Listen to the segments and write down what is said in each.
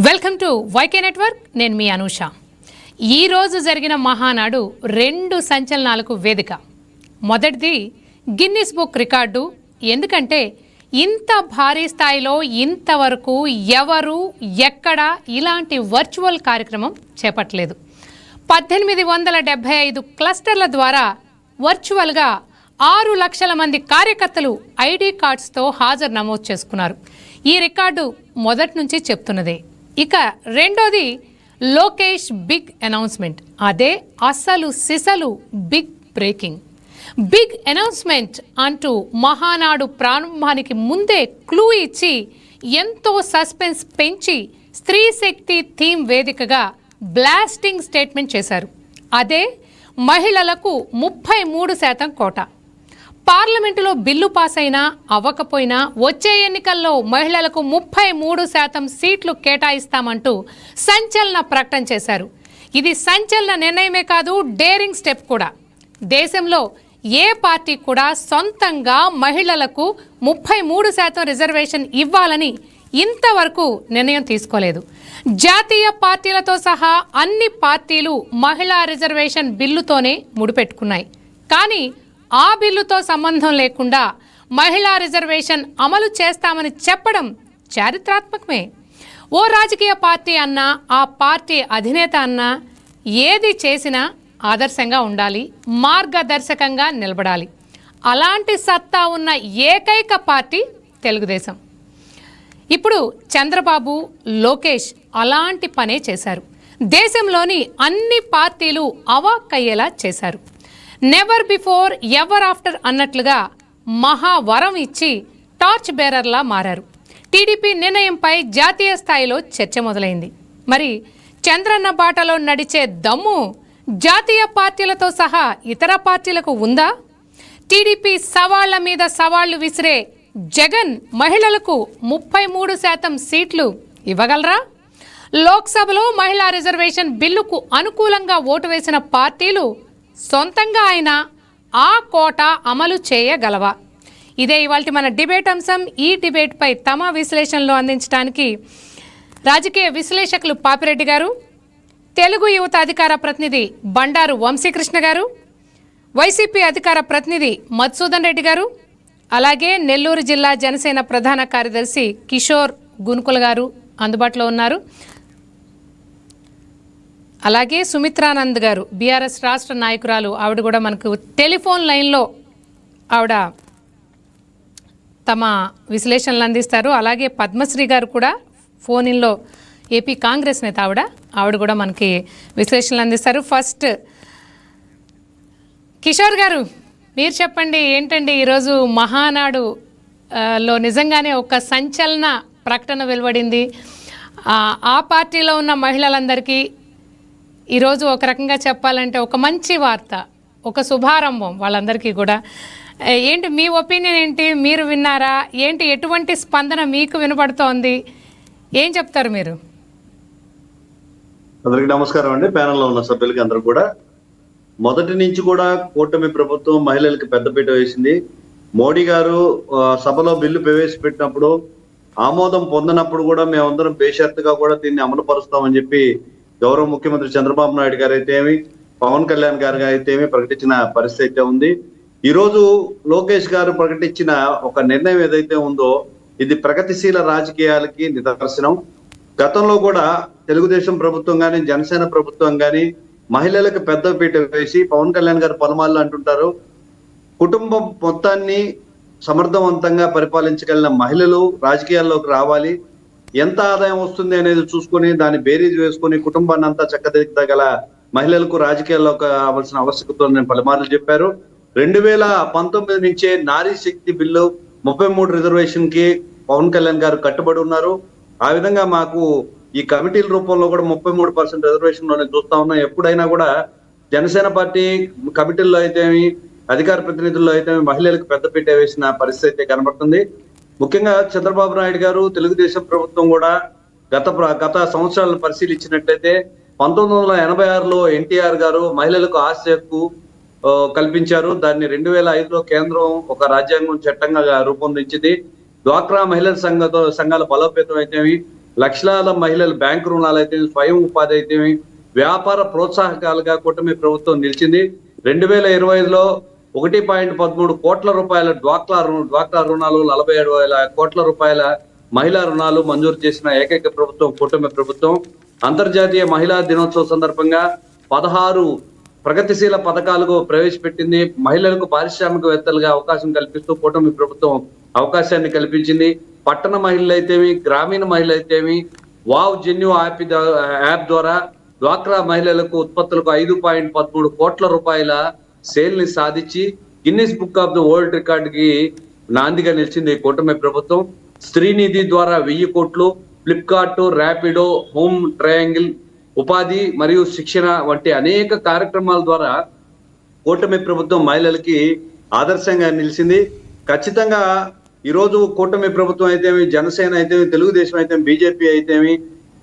Welcome to YK network. నేను మీ అనూష. ఈరోజు జరిగిన మహానాడు రెండు సంచలనాలకు వేదిక. మొదటిది గిన్నిస్ బుక్ రికార్డు. ఎందుకంటే ఇంత భారీ స్థాయిలో ఇంతవరకు ఎవరు ఎక్కడ ఇలాంటి వర్చువల్ కార్యక్రమం చేపట్టలేదు. 1875 క్లస్టర్ల ద్వారా వర్చువల్గా 6 లక్షల మంది కార్యకర్తలు ఐడి కార్డ్స్తో హాజరు నమోదు చేసుకున్నారు. ఈ రికార్డు మొదటి నుంచి చెప్తున్నదే. ఇక రెండోది లోకేష్ బిగ్ అనౌన్స్మెంట్. అదే అసలు సిసలు బిగ్ బ్రేకింగ్. బిగ్ అనౌన్స్మెంట్ అంటూ మహానాడు ప్రారంభానికి ముందే క్లూ ఇచ్చి ఎంతో సస్పెన్స్ పెంచి స్త్రీ శక్తి థీమ్ వేదికగా బ్లాస్టింగ్ స్టేట్మెంట్ చేశారు. అదే మహిళలకు 33% కోటా. పార్లమెంటులో బిల్లు పాస్ అయినా అవ్వకపోయినా వచ్చే ఎన్నికల్లో మహిళలకు 33% సీట్లు కేటాయిస్తామంటూ సంచలన ప్రకటన చేశారు. ఇది సంచలన నిర్ణయమే కాదు, డేరింగ్ స్టెప్ కూడా. దేశంలో ఏ పార్టీ కూడా సొంతంగా మహిళలకు 33% రిజర్వేషన్ ఇవ్వాలని ఇంతవరకు నిర్ణయం తీసుకోలేదు. జాతీయ పార్టీలతో సహా అన్ని పార్టీలు మహిళా రిజర్వేషన్ బిల్లుతోనే ముడిపెట్టుకున్నాయి. కానీ ఆ బిల్లుతో సంబంధం లేకుండా మహిళా రిజర్వేషన్ అమలు చేస్తామని చెప్పడం చారిత్రాత్మకమే. ఓ రాజకీయ పార్టీ అన్నా, ఆ పార్టీ అధినేత అన్నా ఏది చేసినా ఆదర్శంగా ఉండాలి, మార్గదర్శకంగా నిలబడాలి. అలాంటి సత్తా ఉన్న ఏకైక పార్టీ తెలుగుదేశం. ఇప్పుడు చంద్రబాబు, లోకేష్ అలాంటి పనే చేశారు. దేశంలోని అన్ని పార్టీలు అవాక్కయ్యేలా చేశారు. నెవర్ బిఫోర్ ఎవర్ ఆఫ్టర్ అన్నట్లుగా మహావరం ఇచ్చి టార్చ్ బేరర్లా మారారు. టీడీపీ నిర్ణయంపై జాతీయ స్థాయిలో చర్చ మొదలైంది. మరి చంద్రన్న బాటలో నడిచే దమ్ము జాతీయ పార్టీలతో సహా ఇతర పార్టీలకు ఉందా? టీడీపీ సవాళ్ల మీద సవాళ్లు విసిరే జగన్ మహిళలకు 33% సీట్లు ఇవ్వగలరా? లోక్సభలో మహిళా రిజర్వేషన్ బిల్లుకు అనుకూలంగా ఓటు వేసిన పార్టీలు సొంతంగా అయినా ఆ కోట అమలు చేయగలవా? ఇదే ఇవాల్టి మన డిబేట్ అంశం. ఈ డిబేట్పై తమ విశ్లేషణలు అందించడానికి రాజకీయ విశ్లేషకులు పాపిరెడ్డి గారు, తెలుగు యువత అధికార ప్రతినిధి బండారు వంశీకృష్ణ గారు, వైసీపీ అధికార ప్రతినిధి మధుసూదన్ రెడ్డి గారు, అలాగే నెల్లూరు జిల్లా జనసేన ప్రధాన కార్యదర్శి కిషోర్ గునుకుల గారు అందుబాటులో ఉన్నారు. అలాగే సుమిత్రానంద్ గారు, బీఆర్ఎస్ రాష్ట్ర నాయకురాలు, ఆవిడ కూడా మనకు టెలిఫోన్ లైన్లో ఆవిడ తమ విశ్లేషణలు అందిస్తారు. అలాగే పద్మశ్రీ గారు కూడా ఫోన్ ఇన్లో, ఏపీ కాంగ్రెస్ నేత ఆవిడ కూడా మనకి విశ్లేషణలు అందిస్తారు. ఫస్ట్ కిషోర్ గారు, మీరు చెప్పండి, ఏంటండి ఈరోజు మహానాడు లో నిజంగానే ఒక సంచలన ప్రకటన వెలువడింది. ఆ పార్టీలో ఉన్న మహిళలందరికీ ఈరోజు ఒక రకంగా చెప్పాలంటే ఒక మంచి వార్త, ఒక శుభారంభం వాళ్ళందరికీ కూడా. ఏంటి మీ ఒపీనియన్ ఏంటి? మీరు విన్నారా ఏంటి? ఎటువంటి స్పందన మీకు వినపడుతోంది? ఏం చెప్తారు మీరు? అందరికీ నమస్కారం అండి. ప్యానెల్లో ఉన్న సభ్యులకి అందరూ కూడా, మొదటి నుంచి కూడా కూటమి ప్రభుత్వం మహిళలకు పెద్దపీట వేసింది. మోడీ గారు సభలో బిల్లు ప్రవేశపెట్టినప్పుడు ఆమోదం పొందినప్పుడు కూడా మేమందరం బేషరతుగా కూడా దీన్ని అమలు పరుస్తామని చెప్పి గౌరవ ముఖ్యమంత్రి చంద్రబాబు నాయుడు గారు అయితేమి, పవన్ కళ్యాణ్ గారు అయితేమి ప్రకటించిన పరిస్థితి అయితే ఉంది. ఈ రోజు లోకేష్ గారు ప్రకటించిన ఒక నిర్ణయం ఏదైతే ఉందో ఇది ప్రగతిశీల రాజకీయాలకి నిదర్శనం. గతంలో కూడా తెలుగుదేశం ప్రభుత్వం కానీ, జనసేన ప్రభుత్వం కానీ మహిళలకు పెద్దపీట వేసి, పవన్ కళ్యాణ్ గారు పలుమార్లు అంటుంటారు, కుటుంబం మొత్తాన్ని సమర్థవంతంగా పరిపాలించగలిగిన మహిళలు రాజకీయాల్లోకి రావాలి, ఎంత ఆదాయం వస్తుంది అనేది చూసుకొని దాన్ని బేరీజ్ వేసుకొని కుటుంబాన్ని అంతా చక్కదిద్దగల మహిళలకు రాజకీయాల్లోకి రావాల్సిన ఆవశ్యకత నేను పలుమార్లు చెప్పారు. 2019 నుంచే నారీ శక్తి బిల్లు 33 రిజర్వేషన్ కి పవన్ కళ్యాణ్ గారు కట్టుబడి ఉన్నారు. ఆ విధంగా మాకు ఈ కమిటీల రూపంలో కూడా 33% రిజర్వేషన్ లోనే చూస్తా ఉన్నాం. ఎప్పుడైనా కూడా జనసేన పార్టీ కమిటీల్లో అయితేమి, అధికార ప్రతినిధుల్లో అయితేమి మహిళలకు పెద్దపీట వేసిన పరిస్థితి అయితే కనబడుతుంది. ముఖ్యంగా చంద్రబాబు నాయుడు గారు, తెలుగుదేశం ప్రభుత్వం కూడా గత సంవత్సరాలను పరిశీలించినట్లయితే 1986లో ఎన్టీఆర్ గారు మహిళలకు ఆస్తి హక్కు కల్పించారు. దాన్ని 2005లో కేంద్రం ఒక రాజ్యాంగం చట్టంగా రూపొందించింది. డ్వాక్రా మహిళల సంఘాల బలోపేతం అయితేవి, లక్షలాది మహిళలు బ్యాంకు రుణాలు అయితే, స్వయం ఉపాధి అయితే, వ్యాపార ప్రోత్సాహకాలుగా కూటమి ప్రభుత్వం నిలిచింది. 2025లో 1.13 కోట్ల రూపాయల డ్వాక్రా రుణాలు, 47,000 కోట్ల రూపాయల మహిళా రుణాలు మంజూరు చేసిన ఏకైక ప్రభుత్వం కూటమి ప్రభుత్వం. అంతర్జాతీయ మహిళా దినోత్సవం సందర్భంగా 16 ప్రగతిశీల పథకాలకు ప్రవేశపెట్టింది. మహిళలకు పారిశ్రామికవేత్తలుగా అవకాశం కల్పిస్తూ కూటమి ప్రభుత్వం అవకాశాన్ని కల్పించింది. పట్టణ మహిళలైతేమి, గ్రామీణ మహిళలైతేమి వావ్ జెన్యూ యాప్ ద్వారా డ్వాక్రా మహిళలకు ఉత్పత్తులకు 5.13 కోట్ల రూపాయల సేల్ ని సాధించి Guinness book of the world record కి నాందిగా నిలిచింది కూటమి ప్రభుత్వం. స్త్రీనిధి ద్వారా 1000 కోట్లు, ఫ్లిప్కార్ట్, ర్యాపిడో, హోమ్ ట్రయాంగిల్, ఉపాధి మరియు శిక్షణ వంటి అనేక కార్యక్రమాల ద్వారా కూటమి ప్రభుత్వం మహిళలకి ఆదర్శంగా నిలిచింది. ఖచ్చితంగా ఈరోజు కూటమి ప్రభుత్వం అయితేమి, జనసేన అయితేమి, తెలుగుదేశం అయితేమి, బీజేపీ అయితేమి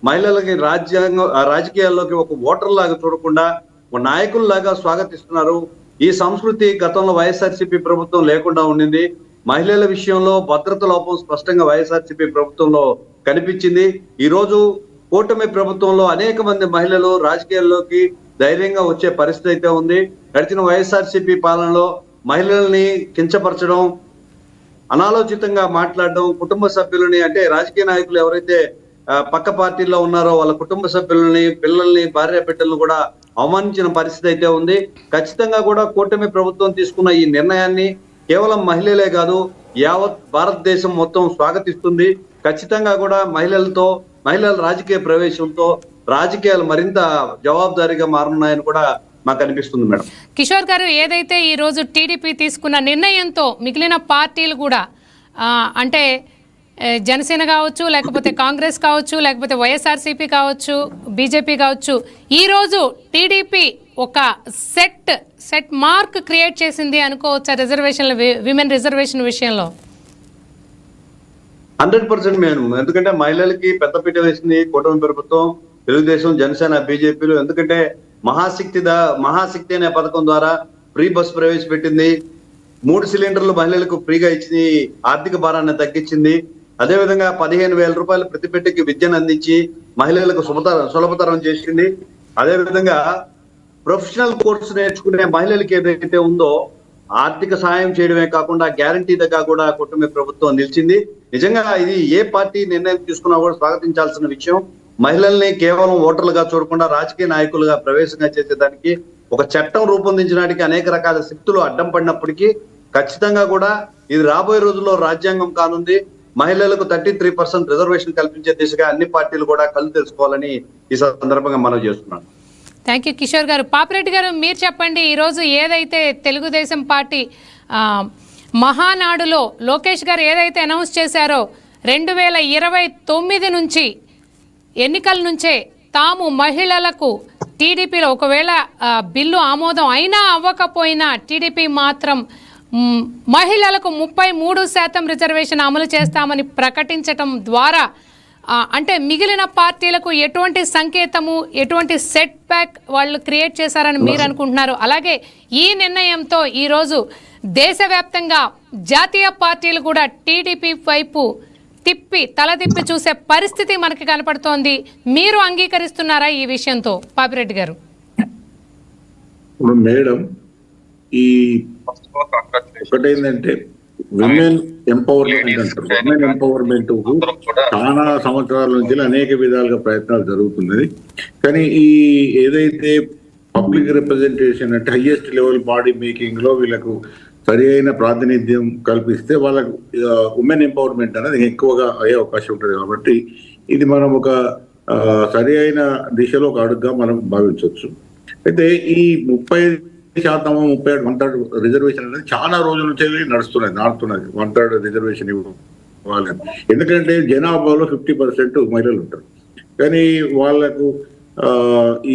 మహిళలకి రాజకీయాల్లోకి ఒక ఓటర్ లాగా చూడకుండా ఒక నాయకుల్లాగా స్వాగతిస్తున్నారు. ఈ సంస్కృతి గతంలో వైఎస్ఆర్సీపీ ప్రభుత్వం లేకుండా ఉండింది. మహిళల విషయంలో భద్రత లోపం స్పష్టంగా వైఎస్ఆర్సీపీ ప్రభుత్వంలో కనిపించింది. ఈ రోజు కూటమి ప్రభుత్వంలో అనేక మంది మహిళలు రాజకీయాల్లోకి ధైర్యంగా వచ్చే పరిస్థితి అయితే ఉంది. గడిచిన వైఎస్ఆర్సీపీ పాలనలో మహిళల్ని కించపరచడం, అనాలోచితంగా మాట్లాడడం, కుటుంబ సభ్యులని అంటే రాజకీయ నాయకులు ఎవరైతే పక్క పార్టీల్లో ఉన్నారో వాళ్ళ కుటుంబ సభ్యులని, పిల్లల్ని, భార్య బిడ్డలను కూడా అవమానించిన పరిస్థితి అయితే ఉంది. ఖచ్చితంగా కూడా కూటమి ప్రభుత్వం తీసుకున్న ఈ నిర్ణయాన్ని కేవలం మహిళలే కాదు యావత్ భారతదేశం మొత్తం స్వాగతిస్తుంది. ఖచ్చితంగా కూడా మహిళల రాజకీయ ప్రవేశంతో రాజకీయాలు మరింత జవాబుదారీగా మారనున్నాయని కూడా మాకు అనిపిస్తుంది మేడం. కిషోర్ గారు, ఏదైతే ఈ రోజు టీడీపీ తీసుకున్న నిర్ణయంతో మిగిలిన పార్టీలు కూడా అంటే జనసేన కావచ్చు, లేకపోతే కాంగ్రెస్ కావచ్చు, లేకపోతే వైఎస్ఆర్సీపీ కావచ్చు, బీజేపీ కావచ్చు, ఈరోజు టీడీపీ ఒక సెట్ మార్క్ క్రియేట్ చేసింది అనుకోవచ్చా రిజర్వేషన్ల, విమెన్ రిజర్వేషన్ విషయంలో? 100% మేము, ఎందుకంటే మహిళలకి పెద్దపీట వేసింది కూటమి ప్రభుత్వం, తెలుగుదేశం, జనసేన, బీజేపీలు. ఎందుకంటే మహాశక్తి అనే పథకం ద్వారా ఫ్రీ బస్ ప్రవేశపెట్టింది. 3 సిలిండర్లు మహిళలకు ఫ్రీగా ఇచ్చి ఆర్థిక భారాన్ని తగ్గించింది. అదేవిధంగా 15,000 రూపాయలు ప్రతి పెట్టెకి విద్యను అందించి మహిళలకు సులభతరం చేసింది. అదేవిధంగా ప్రొఫెషనల్ కోర్సు నేర్చుకునే మహిళలకి ఏదైతే ఉందో ఆర్థిక సాయం చేయడమే కాకుండా గ్యారంటీగా కూడా కూటమి ప్రభుత్వం నిలిచింది. నిజంగా ఇది ఏ పార్టీ నిర్ణయం తీసుకున్నా కూడా స్వాగతించాల్సిన విషయం. మహిళల్ని కేవలం ఓటర్లుగా చూడకుండా రాజకీయ నాయకులుగా ప్రవేశంగా చేసేదానికి ఒక చట్టం రూపొందించడానికి అనేక రకాల శక్తులు అడ్డం పడినప్పటికీ ఖచ్చితంగా కూడా ఇది రాబోయే రోజుల్లో రాజ్యాంగం కానుంది. మహిళలకు 33% రిజర్వేషన్ కల్పించే దిశగా అన్ని పార్టీలు కూడా కళ్ళు తెలుసుకోవాలని ఈ సందర్భంగా మనం చేస్తున్నాను. థ్యాంక్ యూ కిషోర్ గారు. పాపిరెడ్డి గారు, మీరు చెప్పండి, ఈరోజు ఏదైతే తెలుగుదేశం పార్టీ మహానాడులో లోకేష్ గారు ఏదైతే అనౌన్స్ చేశారో 2029 నుంచి ఎన్నికల నుంచే తాము మహిళలకు టీడీపీలో ఒకవేళ బిల్లు ఆమోదం అయినా అవ్వకపోయినా టీడీపీ మాత్రం మహిళలకు 33% రిజర్వేషన్ అమలు చేస్తామని ప్రకటించటం ద్వారా అంటే మిగిలిన పార్టీలకు ఎటువంటి సంకేతము, ఎటువంటి సెట్ బ్యాక్ వాళ్ళు క్రియేట్ చేశారని మీరు అనుకుంటున్నారు? అలాగే ఈ నిర్ణయంతో ఈరోజు దేశవ్యాప్తంగా జాతీయ పార్టీలు కూడా టీడీపీ వైపు తల తిప్పి చూసే పరిస్థితి మనకి కనపడుతోంది. మీరు అంగీకరిస్తున్నారా ఈ విషయంతో? పాపిరెడ్డి గారు. మేడం, ఈ ఒకటేంటంటే విమెన్ ఎంపవర్మెంట్ అంటారు. విమెన్ ఎంపవర్మెంట్ చాలా సంవత్సరాల నుంచి అనేక విధాలుగా ప్రయత్నాలు జరుగుతున్నది. కానీ ఈ ఏదైతే పబ్లిక్ రిప్రజెంటేషన్ అంటే హైయెస్ట్ లెవెల్ బాడీ మేకింగ్ లో వీళ్ళకు సరి అయిన ప్రాతినిధ్యం కల్పిస్తే వాళ్ళకు ఉమెన్ ఎంపవర్మెంట్ అనేది ఎక్కువగా అయ్యే అవకాశం ఉంటుంది. కాబట్టి ఇది మనం ఒక సరి అయిన దిశలో ఒక అడుగుగా మనం భావించవచ్చు. అయితే ఈ 30% 1/3 రిజర్వేషన్ అనేది చాలా రోజుల నుంచి నడుస్తున్నది. 1/3 రిజర్వేషన్ ఇవ్వాలి. ఎందుకంటే జనాభాలో 50% మహిళలు ఉంటారు. కానీ వాళ్లకు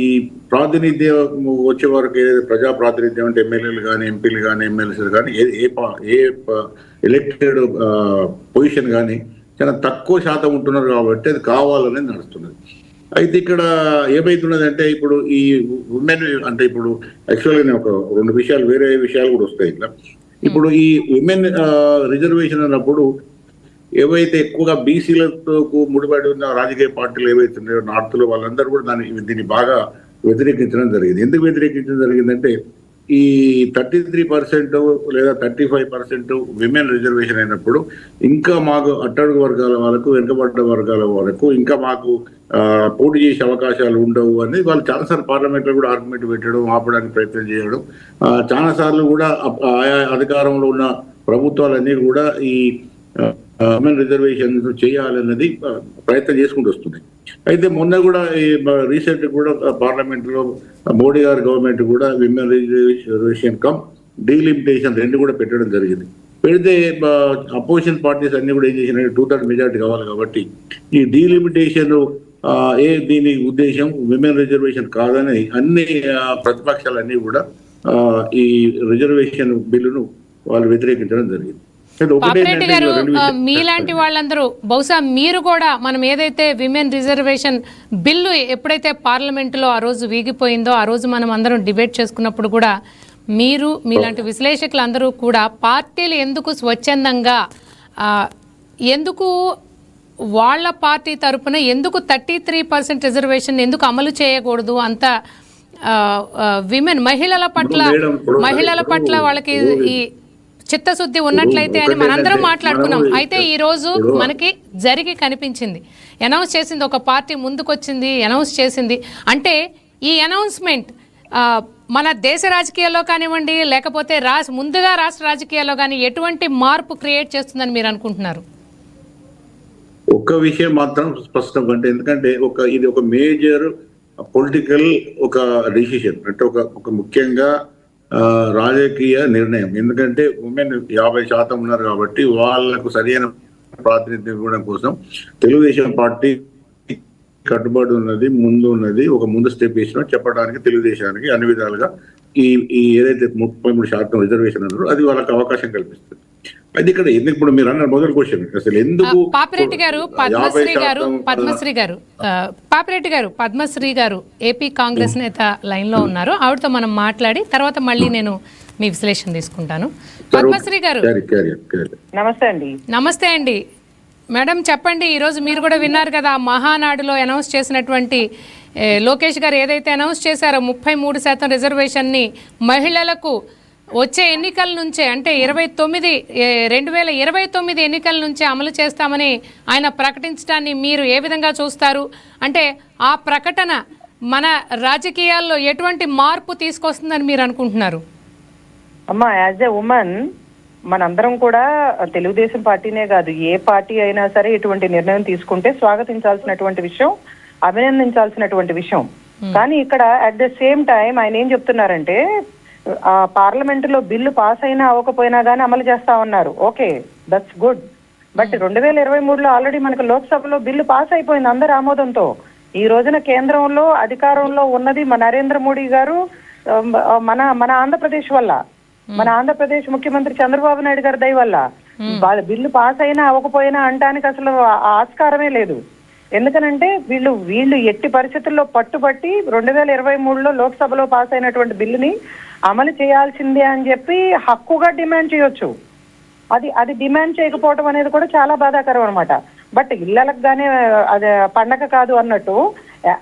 ఈ ప్రాతినిధ్యం వచ్చే వరకు ఏదైతే ప్రజా ప్రాతినిధ్యం అంటే ఎమ్మెల్యేలు కానీ, ఎంపీలు కానీ, ఎమ్మెల్సీలు కానీ ఏ ఎలక్టెడ్ పొజిషన్ కానీ చాలా తక్కువ శాతం ఉంటున్నారు. కాబట్టి అది కావాలనేది నడుస్తున్నది. అయితే ఇక్కడ ఏమైతున్నది అంటే ఇప్పుడు ఈ ఉమెన్ అంటే ఇప్పుడు యాక్చువల్గా నేను ఒక 2 వేరే విషయాలు కూడా వస్తాయి ఇట్లా. ఇప్పుడు ఈ ఉమెన్ రిజర్వేషన్ అన్నప్పుడు ఏవైతే ఎక్కువగా బీసీలతో ముడిపడి ఉన్న రాజకీయ పార్టీలు ఏవైతే ఉన్నాయో నార్త్ లో, వాళ్ళందరూ కూడా దీన్ని బాగా వ్యతిరేకించడం జరిగింది. ఎందుకు వ్యతిరేకించడం జరిగిందంటే ఈ 33% లేదా 35% విమెన్ రిజర్వేషన్ అయినప్పుడు ఇంకా మాకు అట్టడుగు వర్గాల వాళ్ళకు, వెనుకబడ్డ వర్గాల వరకు ఇంకా మాకు పోటీ చేసే అవకాశాలు ఉండవు అని వాళ్ళు చాలాసార్లు పార్లమెంట్ లో కూడా ఆర్గ్యుమెంట్ పెట్టడం, ఆపడానికి ప్రయత్నం చేయడం, చాలా సార్లు కూడా ఆయా అధికారంలో ఉన్న ప్రభుత్వాలన్నీ కూడా ఈ విమెన్ రిజర్వేషన్ చేయాలన్నది ప్రయత్నం చేసుకుంటూ వస్తున్నాయి. అయితే మొన్న కూడా రీసెంట్ కూడా పార్లమెంట్ లో మోడీ గారి గవర్నమెంట్ కూడా విమెన్ రిజర్వేషన్ కమ్ డీలిమిటేషన్ రెండు కూడా పెట్టడం జరిగింది. పెడితే అపోజిషన్ పార్టీస్ అన్ని కూడా ఏం చేసినట్టు 2/3 మెజారిటీ కావాలి కాబట్టి ఈ డీలిమిటేషన్ దీని ఉద్దేశం విమెన్ రిజర్వేషన్ కాదని అన్ని ప్రతిపక్షాలన్నీ కూడా ఈ రిజర్వేషన్ బిల్లును వాళ్ళు వ్యతిరేకించడం జరిగింది. పాపిరెడ్డి గారు, మీలాంటి వాళ్ళందరూ బహుశా మీరు కూడా మనం ఏదైతే విమెన్ రిజర్వేషన్ బిల్లు ఎప్పుడైతే పార్లమెంటులో ఆ రోజు వీగిపోయిందో, ఆ రోజు మనం అందరం డిబేట్ చేసుకున్నప్పుడు కూడా మీరు మీలాంటి విశ్లేషకులు అందరూ కూడా పార్టీలు ఎందుకు స్వచ్ఛందంగా ఎందుకు వాళ్ళ పార్టీ తరపున ఎందుకు 33% రిజర్వేషన్ ఎందుకు అమలు చేయకూడదు, అంత విమెన్ మహిళల పట్ల వాళ్ళకి ఈ చిత్తశుద్ధి ఉన్నట్లయితే అని మనందరం మాట్లాడుకున్నాం. అయితే ఈ రోజు మనకి జరిగి కనిపించింది, అనౌన్స్ చేసింది ఒక పార్టీ, ముందుకొచ్చింది, అనౌన్స్ చేసింది. అంటే ఈ అనౌన్స్మెంట్ మన దేశ రాజకీయాల్లో కానివ్వండి, లేకపోతే ముందుగా రాష్ట్ర రాజకీయాల్లో కానీ ఎటువంటి మార్పు క్రియేట్ చేస్తుందని మీరు అనుకుంటున్నారు? ఒక్క విషయం మాత్రం స్పష్టం, అంటే ఎందుకంటే ఇది ఒక మేజర్ పొలిటికల్ ఒక డిసిషన్, అంటే ఒక ముఖ్యంగా రాజకీయ నిర్ణయం. ఎందుకంటే ఉమెన్ 50% ఉన్నారు కాబట్టి వాళ్లకు సరైన ప్రాతినిధ్యం ఇవ్వడం కోసం తెలుగుదేశం పార్టీ కట్టుబడి ఉన్నది, ముందు స్టెప్ వేసినా చెప్పడానికి తెలుగుదేశానికి అన్ని విధాలుగా ఈ ఏదైతే 33% రిజర్వేషన్ అన్నారో అది వాళ్ళకి అవకాశం కల్పిస్తుంది. అది ఇక్కడ ఎందుకు, ఇప్పుడు మీరు అన్న మొదటి క్వశ్చన్ అసలు ఎందుకు పాపిరెడ్డి గారు, పద్మశ్రీ గారు ఏపీ కాంగ్రెస్ నేత లైన్ లో ఉన్నారు, ఆవిడతో మనం మాట్లాడి తర్వాత మళ్ళీ నేను మీ విశ్లేషణ తీసుకుంటాను. పద్మశ్రీ గారు నమస్తే అండి. మేడం చెప్పండి, ఈరోజు మీరు కూడా విన్నారు కదా మహానాడులో అనౌన్స్ చేసినటువంటి లోకేష్ గారు ఏదైతే అనౌన్స్ చేశారో 33% రిజర్వేషన్ని మహిళలకు వచ్చే ఎన్నికల నుంచే, అంటే 2029 ఎన్నికల నుంచే అమలు చేస్తామని ఆయన ప్రకటించడాన్ని మీరు ఏ విధంగా చూస్తారు? అంటే ఆ ప్రకటన మన రాజకీయాల్లో ఎటువంటి మార్పు తీసుకొస్తుందని మీరు అనుకుంటున్నారు? అమ్మా, యాజ్ ఎ ఉమెన్ మనందరం కూడా తెలుగుదేశం పార్టీనే కాదు, ఏ పార్టీ అయినా సరే ఇటువంటి నిర్ణయం తీసుకుంటే స్వాగతించాల్సినటువంటి విషయం, అభినందించాల్సినటువంటి విషయం. కానీ ఇక్కడ అట్ ద సేమ్ టైం ఆయన ఏం చెప్తున్నారంటే పార్లమెంట్ లో బిల్లు పాస్ అయినా అవ్వకపోయినా గానీ అమలు చేస్తా ఉన్నారు. Okay, that's good. బట్ 2023లో ఆల్రెడీ మనకు లోక్సభలో బిల్లు పాస్ అయిపోయింది అందరి ఆమోదంతో. ఈ రోజున కేంద్రంలో అధికారంలో ఉన్నది మన నరేంద్ర మోడీ గారు, మన ఆంధ్రప్రదేశ్ వల్ల, మన ఆంధ్రప్రదేశ్ ముఖ్యమంత్రి చంద్రబాబు నాయుడు గారి దయ వల్ల. బిల్లు పాస్ అయినా అవ్వకపోయినా అంటానికి అసలు ఆస్కారమే లేదు. ఎందుకనంటే వీళ్ళు ఎట్టి పరిస్థితుల్లో పట్టుబట్టి 2023లో లోక్సభలో పాస్ అయినటువంటి బిల్లుని అమలు చేయాల్సిందే అని చెప్పి హక్కుగా డిమాండ్ చేయొచ్చు. అది డిమాండ్ చేయకపోవడం అనేది కూడా చాలా బాధాకరం అనమాట. బట్ ఇళ్లకు గానే అది పండగ కాదు అన్నట్టు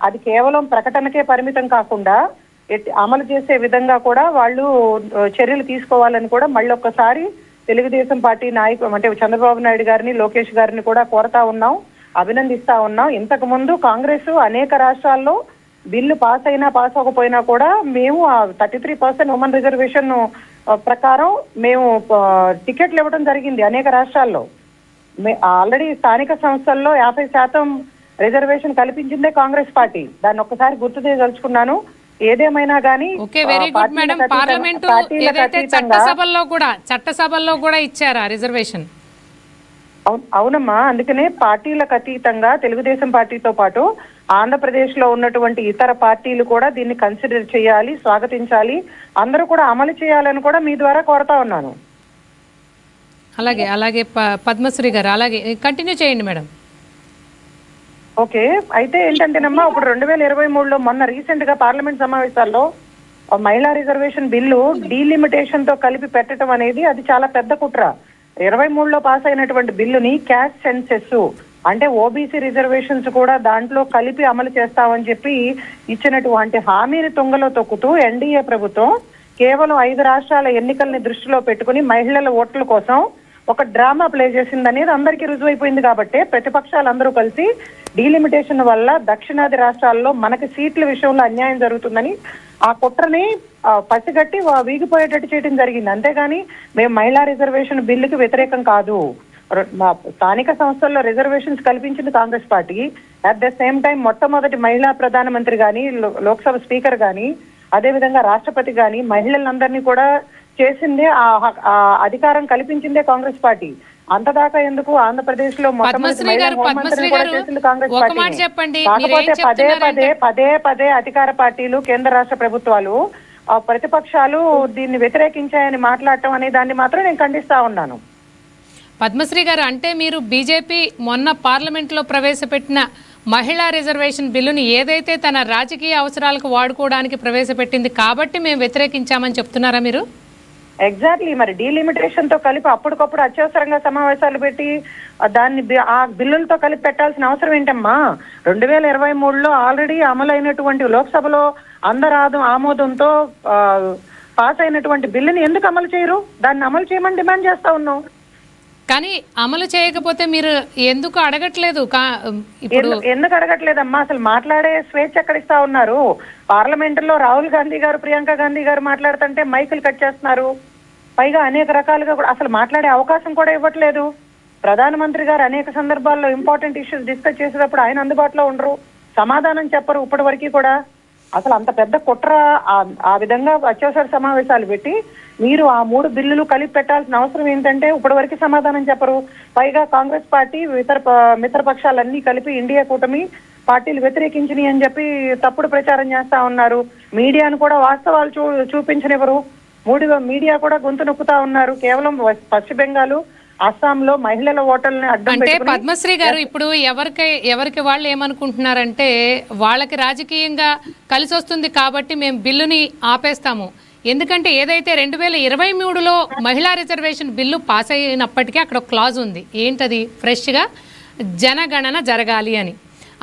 అది కేవలం ప్రకటనకే పరిమితం కాకుండా అమలు చేసే విధంగా కూడా వాళ్ళు చర్యలు తీసుకోవాలని కూడా మళ్ళీ ఒక్కసారి తెలుగుదేశం పార్టీ నాయకులు అంటే చంద్రబాబు నాయుడు గారిని, లోకేష్ గారిని కూడా కోరుతా ఉన్నాం, అభినందిస్తా ఉన్నాం. ఇంతకు ముందు కాంగ్రెస్ అనేక రాష్ట్రాల్లో బిల్లు పాస్ అయినా పాస్ అవ్వకపోయినా కూడా మేము 33% ఉమెన్ రిజర్వేషన్ ప్రకారం మేము టికెట్లు ఇవ్వడం జరిగింది అనేక రాష్ట్రాల్లో. ఆల్రెడీ స్థానిక సంస్థల్లో 50% రిజర్వేషన్ కల్పించిందే కాంగ్రెస్ పార్టీ. దాన్ని ఒక్కసారి గుర్తు చేయదలుచుకున్నాను. ఏదేమైనా కానీ వెరీ గుడ్ మేడం. పార్లమెంటు ఏదైతే చట్టసభల్లో కూడా ఇచ్చారా రిజర్వేషన్? అవునమ్మా, అందుకనే పార్టీలకు అతీతంగా తెలుగుదేశం పార్టీతో పాటు ఆంధ్రప్రదేశ్ లో ఉన్నటువంటి ఇతర పార్టీలు కూడా దీన్ని కన్సిడర్ చేయాలి, స్వాగతించాలి, అందరూ కూడా అమలు చేయాలని కూడా మీ ద్వారా కోరుతా ఉన్నాను. అలాగే పద్మశ్రీ గారు అలాగే కంటిన్యూ చేయండి మేడం. ఓకే, అయితే ఏంటంటేనమ్మా ఇప్పుడు 2023లో మొన్న రీసెంట్ గా పార్లమెంట్ సమావేశాల్లో మహిళా రిజర్వేషన్ బిల్లు డీలిమిటేషన్ తో కలిపి పెట్టడం అనేది అది చాలా పెద్ద కుట్ర. 2023లో పాస్ అయినటువంటి బిల్లుని క్యాస్ట్ సెన్సెస్ అంటే ఓబీసీ రిజర్వేషన్స్ కూడా దాంట్లో కలిపి అమలు చేస్తామని చెప్పి ఇచ్చినటువంటి హామీని తుంగలో తొక్కుతూ ఎన్డీఏ ప్రభుత్వం కేవలం 5 రాష్ట్రాల ఎన్నికల్ని దృష్టిలో పెట్టుకుని మహిళల ఓట్ల కోసం ఒక డ్రామా ప్లే చేసిందనేది అందరికీ రుజువైపోయింది. కాబట్టి ప్రతిపక్షాలందరూ కలిసి డీలిమిటేషన్ వల్ల దక్షిణాది రాష్ట్రాల్లో మనకి సీట్ల విషయంలో అన్యాయం జరుగుతుందని ఆ కుట్రని పసిగట్టి వీగిపోయేటట్టు చేయడం జరిగింది. అంతేగాని మేము మహిళా రిజర్వేషన్ బిల్లుకి వ్యతిరేకం కాదు. స్థానిక సంస్థల్లో రిజర్వేషన్స్ కల్పించింది Congress party. At the same time మొట్టమొదటి మహిళా ప్రధానమంత్రి గాని, లోక్సభ స్పీకర్ గాని, అదేవిధంగా రాష్ట్రపతి గాని మహిళలందరినీ కూడా చేసిందే ఆ అధికారం కల్పించిందే కాంగ్రెస్ పార్టీ. అంతదాకా ఎందుకు ఆంధ్రప్రదేశ్ లో మొట్టమొదటి మహిళా హోంమంత్రిని కూడా చేసింది కాంగ్రెస్ పార్టీ. కాకపోతే పదే అధికార పార్టీలు, కేంద్ర రాష్ట్ర ప్రభుత్వాలు, ప్రతిపక్షాలు దీన్ని వ్యతిరేకించాయని మాట్లాడటం అనే దాన్ని మాత్రం నేను ఖండిస్తా ఉన్నాను. పద్మశ్రీ గారు, అంటే మీరు బీజేపీ మొన్న పార్లమెంట్లో ప్రవేశపెట్టిన మహిళా రిజర్వేషన్ బిల్లుని ఏదైతే తన రాజకీయ అవసరాలకు వాడుకోవడానికి ప్రవేశపెట్టింది కాబట్టి మేము వ్యతిరేకించామని చెప్తున్నారా మీరు? ఎగ్జాక్ట్లీ. మరి డీలిమిటేషన్ తో కలిపి అప్పటికప్పుడు అత్యవసరంగా సమావేశాలు పెట్టి దాన్ని ఆ బిల్లులతో కలిపి పెట్టాల్సిన అవసరం ఏంటమ్మా? 2023లో ఆల్రెడీ అమలైనటువంటి లోక్సభలో అందరి ఆమోదంతో పాస్ అయినటువంటి బిల్లుని ఎందుకు అమలు చేయరు? దాన్ని అమలు చేయమని డిమాండ్ చేస్తా ఉన్నాం. కానీ అమలు చేయకపోతే మీరు ఎందుకు అడగట్లేదు? ఎందుకు అడగట్లేదమ్మా? అసలు మాట్లాడే స్వేచ్ఛ ఎక్కడ ఇస్తా ఉన్నారు? పార్లమెంట్ లో రాహుల్ గాంధీ గారు, ప్రియాంక గాంధీ గారు మాట్లాడుతుంటే మైకులు కట్ చేస్తున్నారు. పైగా అనేక రకాలుగా కూడా అసలు మాట్లాడే అవకాశం కూడా ఇవ్వట్లేదు. ప్రధానమంత్రి గారు అనేక సందర్భాల్లో ఇంపార్టెంట్ ఇష్యూస్ డిస్కస్ చేసేటప్పుడు ఆయన అందుబాటులో ఉండరు, సమాధానం చెప్పరు ఇప్పటి వరకు కూడా. అసలు అంత పెద్ద కుట్ర ఆ విధంగా అత్యవసర సమావేశాలు పెట్టి మీరు ఆ 3 బిల్లులు కలిపి పెట్టాల్సిన అవసరం ఏంటంటే ఇప్పటి వరకు సమాధానం చెప్పరు. పైగా కాంగ్రెస్ పార్టీ మిత్రపక్షాలన్నీ కలిపి ఇండియా కూటమి పార్టీలు వ్యతిరేకించినాయి అని చెప్పి తప్పుడు ప్రచారం చేస్తా ఉన్నారు. మీడియాను కూడా వాస్తవాలు చూపించనివ్వరు. మీడియా కూడా గొంతు నొక్కుతా ఉన్నారు. కేవలం పశ్చిమ బెంగాల్, అస్సాంలో మహిళల ఓటర్లని అడ్డం అంటే పద్మశ్రీ గారు, ఇప్పుడు ఎవరికి వాళ్ళు ఏమనుకుంటున్నారంటే వాళ్ళకి రాజకీయంగా కలిసి వస్తుంది కాబట్టి మేము బిల్లుని ఆపేస్తాము. ఎందుకంటే ఏదైతే 2023లో మహిళా రిజర్వేషన్ బిల్లు పాస్ అయినప్పటికీ అక్కడ ఒక క్లాజ్ ఉంది. ఏంటది? ఫ్రెష్గా జనగణన జరగాలి అని.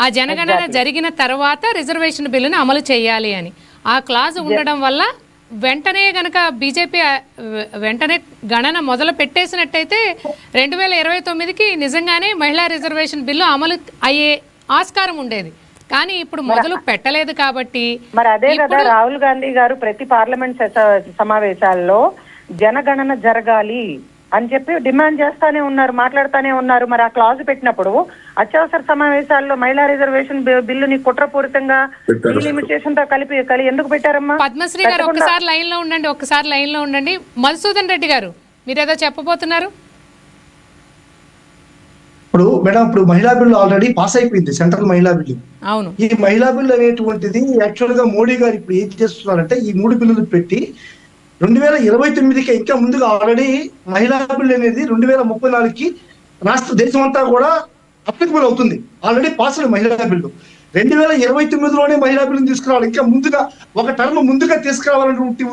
ఆ జనగణన జరిగిన తర్వాత రిజర్వేషన్ బిల్లుని అమలు చేయాలి అని ఆ క్లాజ్ ఉండడం వల్ల వెంటనే గనక బీజేపీ వెంటనే గణన మొదలు పెట్టేసినట్టయితే 2029కి నిజంగానే మహిళా రిజర్వేషన్ బిల్లు అమలు అయ్యే ఆస్కారం ఉండేది. కానీ ఇప్పుడు మొదలు పెట్టలేదు కాబట్టి మరి అదే కదా రాహుల్ గాంధీ గారు ప్రతి పార్లమెంట్ సమావేశాల్లో జనగణన జరగాలి అని చెప్పి డిమాండ్ చేస్తానే ఉన్నారు, మాట్లాడుతానే ఉన్నారు. మరి ఆ క్లాజ్ పెట్టినప్పుడు అత్యవసర సమావేశాల్లో మహిళా రిజర్వేషన్ బిల్లుని కుట్రపూరితంగా డీలిమిటేషన్ తో కలిపి ఎందుకు పెట్టారమ్మా? పద్మశ్రీ గారు ఒక్కసారి లైన్ లో ఉండండి. మధుసూదన్ రెడ్డి గారు, మీరేదో చెప్పబోతున్నారు. ఇప్పుడు మహిళా బిల్లు ఆల్రెడీ పాస్ అయిపోయింది, సెంట్రల్ మహిళా బిల్లు. అవును. ఈ మహిళా బిల్లు అనేటువంటిది యాక్చువల్ గా మోడీ గారు ఇప్పుడు ఏం చేస్తున్నారంటే ఈ 3 బిల్లులు పెట్టి 2029కి ఇంకా ముందుగా ఆల్రెడీ మహిళా బిల్లు అనేది 2034కి రాష్ట్ర దేశం అంతా కూడా అప్లికబుల్ అవుతుంది. ఆల్రెడీ పాస్ అయిన మహిళా బిల్లు 2029లోనే మహిళా బిల్లుని తీసుకురావాలి. ఇంకా ముందుగా ఒక టర్మ్ ముందుగా తీసుకురావాలనేటువంటి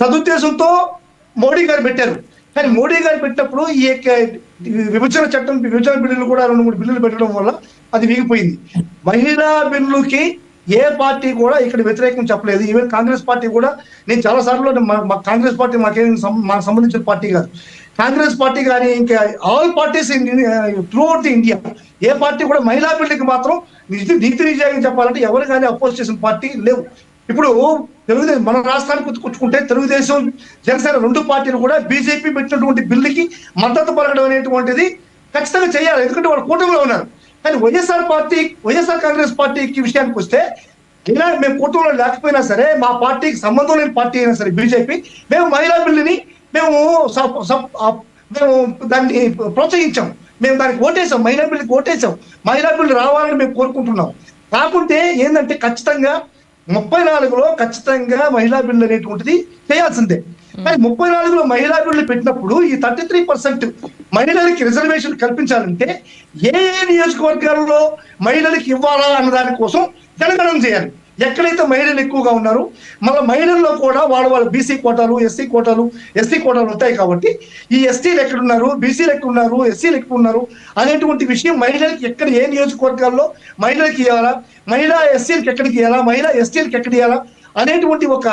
సదుద్దేశంతో మోడీ గారు పెట్టారు. కానీ మోడీ గారు పెట్టినప్పుడు ఈ విభజన చట్టం, విభజన బిల్లులు కూడా 2-3 బిల్లులు పెట్టడం వల్ల అది వీగిపోయింది. మహిళా బిల్లుకి ఏ పార్టీ కూడా ఇక్కడ వ్యతిరేకం చెప్పలేదు. ఈవెన్ కాంగ్రెస్ పార్టీ కూడా, నేను చాలా సార్లు కాంగ్రెస్ పార్టీ మాకు సంబంధించిన పార్టీ కాదు, కాంగ్రెస్ పార్టీ కానీ ఇంకా all parties through out the India A party కూడా మహిళా బిల్లుకి మాత్రం నీతి నిజాయితీ చెప్పాలంటే ఎవరు కానీ అపోజ్ చేసిన పార్టీ లేవు. ఇప్పుడు తెలుగుదేశం మన రాష్ట్రానికి కూర్చుకుంటే తెలుగుదేశం, జనసేన 2 పార్టీలు కూడా బీజేపీ పెట్టినటువంటి బిల్లుకి మద్దతు పలకడం అనేటువంటిది ఖచ్చితంగా చేయాలి. ఎందుకంటే వాళ్ళు కూటమిలో ఉన్నారు. కానీ వైఎస్ఆర్ కాంగ్రెస్ పార్టీకి విషయానికి వస్తే ఇలా మేము కూటమిలో లేకపోయినా సరే, మా పార్టీకి సంబంధం లేని పార్టీ అయినా సరే బీజేపీ, మేము మహిళా బిల్లుని మేము దాన్ని ప్రోత్సహించాం, మేము దానికి ఓటేసాం, మహిళా బిల్లుకి ఓటేసాం. మహిళా బిల్లు రావాలని మేము కోరుకుంటున్నాం. కాకుంటే ఏంటంటే ఖచ్చితంగా 34లో ఖచ్చితంగా మహిళా బిల్లు అనేటువంటిది చేయాల్సిందే. కానీ 34లో మహిళా బిల్లు పెట్టినప్పుడు ఈ 33% మహిళలకి రిజర్వేషన్ కల్పించాలంటే ఏ నియోజకవర్గాల్లో మహిళలకి ఇవ్వాలా అన్న దానికోసం జనగణన చేయాలి. ఎక్కడైతే మహిళలు ఎక్కువగా ఉన్నారో మళ్ళీ మహిళల్లో కూడా వాళ్ళ బీసీ కోటాలు ఎస్సీ కోటాలు ఉంటాయి కాబట్టి ఈ ఎస్టీలు ఎక్కడున్నారు, బీసీలు ఎక్కడున్నారు, ఎస్సీలు ఎక్కడున్నారు అనేటువంటి విషయం మహిళలకి ఎక్కడ ఏ నియోజకవర్గాల్లో మహిళలకి ఇవ్వాలా, మహిళా ఎస్సీలకి ఎక్కడికి ఇవ్వాలా, మహిళా ఎస్టీలకి ఎక్కడికి ఇవ్వాలా అనేటువంటి ఒక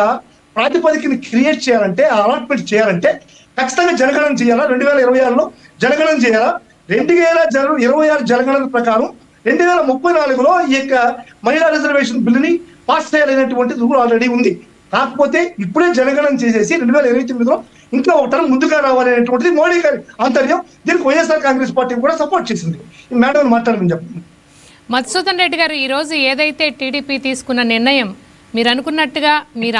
ప్రాతిపదికని క్రియేట్ చేయాలంటే, అలాట్మెంట్ చేయాలంటే ఖచ్చితంగా జనగణన చేయాలా. 2026లో జనగణన చేయాలా. 2026 జనగణన ప్రకారం 2034లో ఈ యొక్క మహిళా రిజర్వేషన్ బిల్లుని పాస్ చేయాలనేటువంటి రూల్ ఆల్రెడీ ఉంది. కాకపోతే ఇప్పుడే జనగణన చేసేసి 2029లో ఇంకా ఒక టర్మ్ ముందుగా రావాలనేటువంటిది మోడీ గారి ఆంతర్యం. దీనికి వైఎస్ఆర్ కాంగ్రెస్ పార్టీ కూడా సపోర్ట్ చేసింది. మేడం మాట్లాడమని చెప్పండి. మధుసూదన్ రెడ్డి గారు, ఈరోజు ఏదైతే టీడీపీ తీసుకున్న నిర్ణయం మీరు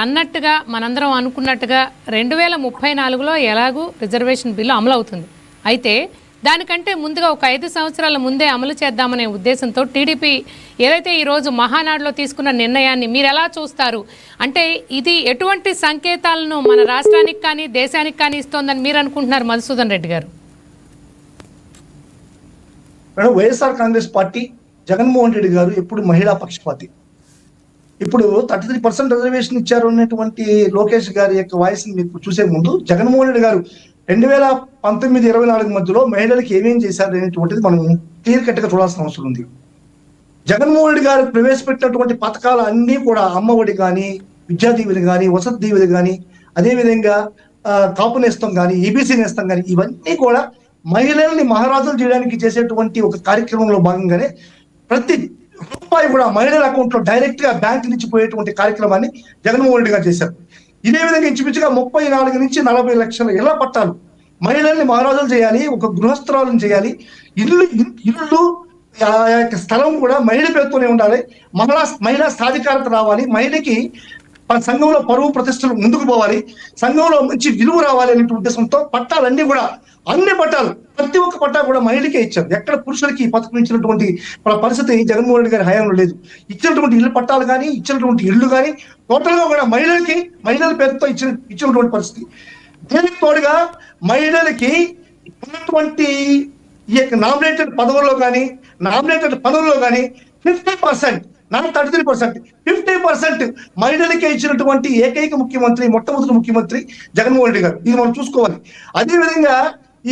అన్నట్టుగా మనందరం అనుకున్నట్టుగా 2034లో ఎలాగూ రిజర్వేషన్ బిల్లు అమలు అవుతుంది. అయితే దానికంటే ముందుగా ఒక 5 సంవత్సరాల ముందే అమలు చేద్దామనే ఉద్దేశంతో టీడీపీ ఏదైతే ఈరోజు మహానాడులో తీసుకున్న నిర్ణయాన్ని మీరు ఎలా చూస్తారు? అంటే ఇది ఎటువంటి సంకేతాలను మన రాష్ట్రానికి కానీ దేశానికి కానీ ఇస్తోందని మీరు అనుకుంటున్నారు మధుసూదన్ రెడ్డి గారు? మేడం, వైఎస్ఆర్ కాంగ్రెస్ పార్టీ, జగన్మోహన్ రెడ్డి గారు ఎప్పుడు మహిళా పక్షపాతి. ఇప్పుడు 33% రిజర్వేషన్ ఇచ్చారు అనేటువంటి లోకేష్ గారి యొక్క వాయిస్ మీకు చూసే ముందు జగన్మోహన్ రెడ్డి గారు 2019-24 మధ్యలో మహిళలకు ఏమేం చేశారు అనేటువంటిది మనం క్లియర్ కట్ గా చూడాల్సిన అవసరం ఉంది. జగన్మోహన్ రెడ్డి గారు ప్రవేశపెట్టినటువంటి పథకాలు అన్ని కూడా అమ్మఒడి కానీ, విద్యా దీవెలు కానీ, వసతి దీవెలు కానీ, అదేవిధంగా కాపు నేస్తం కానీ, ఈబీసీ నేస్తం కానీ, ఇవన్నీ కూడా మహిళల్ని మహారాజులు చేయడానికి చేసేటువంటి ఒక కార్యక్రమంలో భాగంగానే ప్రతి రూపాయి కూడా మహిళల అకౌంట్ లో డైరెక్ట్ గా బ్యాంక్ నుంచి పోయేటువంటి కార్యక్రమాన్ని జగన్మోహన్ రెడ్డి గారు చేశారు. ఇదే విధంగా ఇంచుమించుగా 34 నుంచి 40 లక్షల ఇళ్ల పట్టాలు మహిళల్ని మహారాజులు చేయాలి, ఒక గృహస్థరాలను చేయాలి. ఇల్లు స్థలం కూడా మహిళ పేరుతోనే ఉండాలి. మహిళా సాధికారత రావాలి. మహిళకి సంఘంలో పరువు ప్రతిష్టలు ముందుకు పోవాలి, సంఘంలో మంచి విలువ రావాలి అనే ఉద్దేశంతో పట్టాలన్నీ కూడా, అన్ని పట్టాలు, ప్రతి ఒక్క పట్టా కూడా మహిళకే ఇచ్చారు. ఎక్కడ పురుషులకి ఈ పథకం ఇచ్చినటువంటి పరిస్థితి జగన్మోహన్ రెడ్డి గారి హయాంలో లేదు. ఇచ్చినటువంటి ఇల్లు పట్టాలు కానీ, ఇచ్చినటువంటి ఇల్లు కానీ టోటల్ గా కూడా మహిళల పేరుతో ఇచ్చినటువంటి పరిస్థితి. దీనికి తోడుగా మహిళలకి ఉన్నటువంటి ఈ యొక్క నామినేటెడ్ పదవుల్లో కానీ 50%, నాట్ 33%, 50% మహిళలకే ఇచ్చినటువంటి ఏకైక మొట్టమొదటి ముఖ్యమంత్రి జగన్మోహన్ రెడ్డి గారు. ఇది మనం చూసుకోవాలి. అదేవిధంగా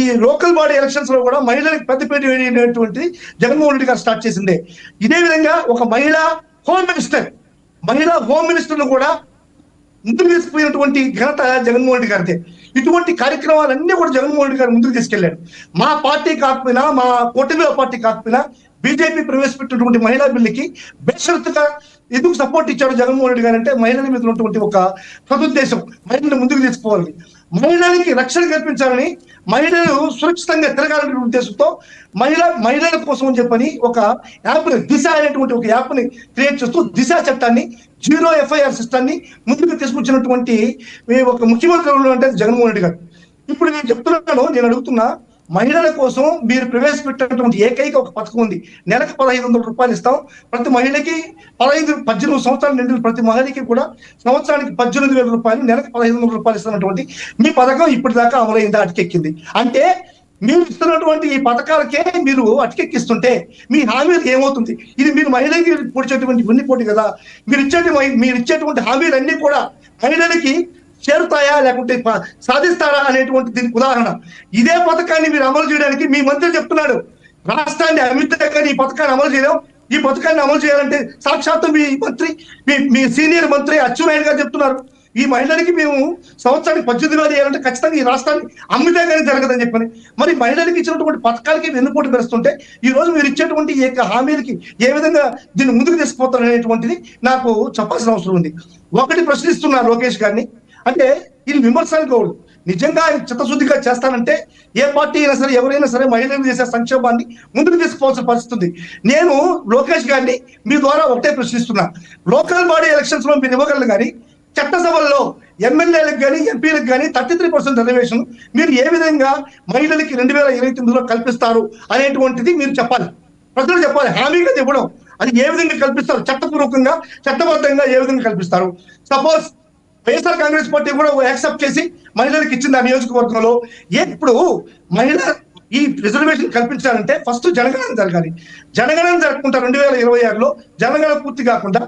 ఈ లోకల్ బాడీ ఎలక్షన్స్ లో కూడా మహిళలకు పెద్దపీట వేయనటువంటి జగన్మోహన్ రెడ్డి గారు స్టార్ట్ చేసిందే. ఇదే విధంగా ఒక మహిళా హోమ్ మినిస్టర్ కూడా ముందుకు తీసుకుపోయినటువంటి ఘనత జగన్మోహన్ రెడ్డి గారిదే. ఇటువంటి కార్యక్రమాలన్నీ కూడా జగన్మోహన్ రెడ్డి గారు ముందుకు తీసుకెళ్లాడు. మా పార్టీ కాకపోయినా, మా కూటమి పార్టీ కాకపోయినా బీజేపీ ప్రవేశపెట్టినటువంటి మహిళా బిల్లుకి బేషరతుగా ఎందుకు సపోర్ట్ ఇచ్చాడు జగన్మోహన్ రెడ్డి గారు అంటే మహిళల మీద ఉన్నటువంటి ఒక సదుద్దేశం, మహిళలను ముందుకు తీసుకోవాలని, మహిళలకి రక్షణ కల్పించాలని, మహిళలు సురక్షితంగా తిరగాలనే ఉద్దేశంతో మహిళల కోసం అని చెప్పని ఒక యాప్, దిశ అనేటువంటి ఒక యాప్ ని క్రియేట్ చేస్తూ దిశ చట్టాన్ని, 0 FIR సిస్టాన్ని ముందుకు తీసుకొచ్చినటువంటి ఒక ముఖ్యమంత్రి అంటే జగన్మోహన్ రెడ్డి గారు. ఇప్పుడు నేను అడుగుతున్నా, మహిళల కోసం మీరు ప్రవేశపెట్టినటువంటి ఏకైక ఒక పథకం ఉంది. నెలకు 1,500 రూపాయలు ఇస్తాం. ప్రతి మహిళకి 18 సంవత్సరాలు నిండిన ప్రతి మహిళకి కూడా సంవత్సరానికి 18,000 రూపాయలు, నెలకు 1,500 రూపాయలు ఇస్తున్నటువంటి మీ పథకం ఇప్పటిదాకా అమలైందా, అటకెక్కింది. అంటే మీరు ఇస్తున్నటువంటి ఈ పథకాలకే మీరు అటకెక్కిస్తుంటే మీ హామీలు ఏమవుతుంది? ఇది మీరు మహిళకి పొడిచేటువంటి వెన్నుపోటు కదా. మీరు ఇచ్చేటువంటి హామీలన్నీ కూడా మహిళలకి చేరుతాయా లేకుంటే సాధిస్తారా అనేటువంటి దీనికి ఉదాహరణ. ఇదే పథకాన్ని మీరు అమలు చేయడానికి మీ మంత్రి చెప్తున్నాడు, రాష్ట్రాన్ని అమిత్ గారు ఈ పథకాన్ని అమలు చేయడం, ఈ పథకాన్ని అమలు చేయాలంటే సాక్షాత్తు మీ సీనియర్ మంత్రి అచ్చెన్నాయుడు గారు చెప్తున్నారు, ఈ మహిళలకి మేము సంవత్సరానికి 18,000 చేయాలంటే ఖచ్చితంగా ఈ రాష్ట్రాన్ని అమ్మితే కానీ జరగదని చెప్పని. మరి మహిళలకు ఇచ్చినటువంటి పథకాలకి వెన్నుపోటు పెరుస్తుంటే ఈ రోజు మీరు ఇచ్చేటువంటి ఈ యొక్క హామీలకి ఏ విధంగా దీన్ని ముందుకు తీసుకుపోతారు అనేటువంటిది నాకు చెప్పాల్సిన అవసరం ఉంది. ఒకటి ప్రశ్నిస్తున్నారు లోకేష్ గారిని, అంటే ఇది విమర్శలు నిజంగా ఆయన చిత్తశుద్ధిగా చేస్తానంటే ఏ పార్టీ అయినా సరే, ఎవరైనా సరే మహిళలు చేసే సంక్షేమాన్ని ముందుకు తీసుకోవాల్సిన పరిస్థితి. నేను లోకేష్ గారిని మీ ద్వారా ఒకటే ప్రశ్నిస్తున్నా, లోకల్ బాడీ ఎలక్షన్స్ లో మీరు ఇవ్వగలరు కానీ చట్టసభల్లో ఎమ్మెల్యేలకు కానీ ఎంపీలకు కానీ 33% రిజర్వేషన్ మీరు ఏ విధంగా మహిళలకి 2029లో కల్పిస్తారు అనేటువంటిది మీరు చెప్పాలి, ప్రజలు చెప్పాలి. హామీగా ఇవ్వడం అది ఏ విధంగా కల్పిస్తారు, చట్టపూర్వకంగా చట్టబద్ధంగా ఏ విధంగా కల్పిస్తారు. సపోజ్ వైఎస్ఆర్ కాంగ్రెస్ పార్టీ కూడా యాక్సెప్ట్ చేసి మహిళలకు ఇచ్చింది ఆ నియోజకవర్గంలో. ఇప్పుడు మహిళ ఈ రిజర్వేషన్ కల్పించాలంటే ఫస్ట్ జనగణన జరగాలి. జనగణన జరగకుండా 2026లో జనగణన పూర్తి కాకుండా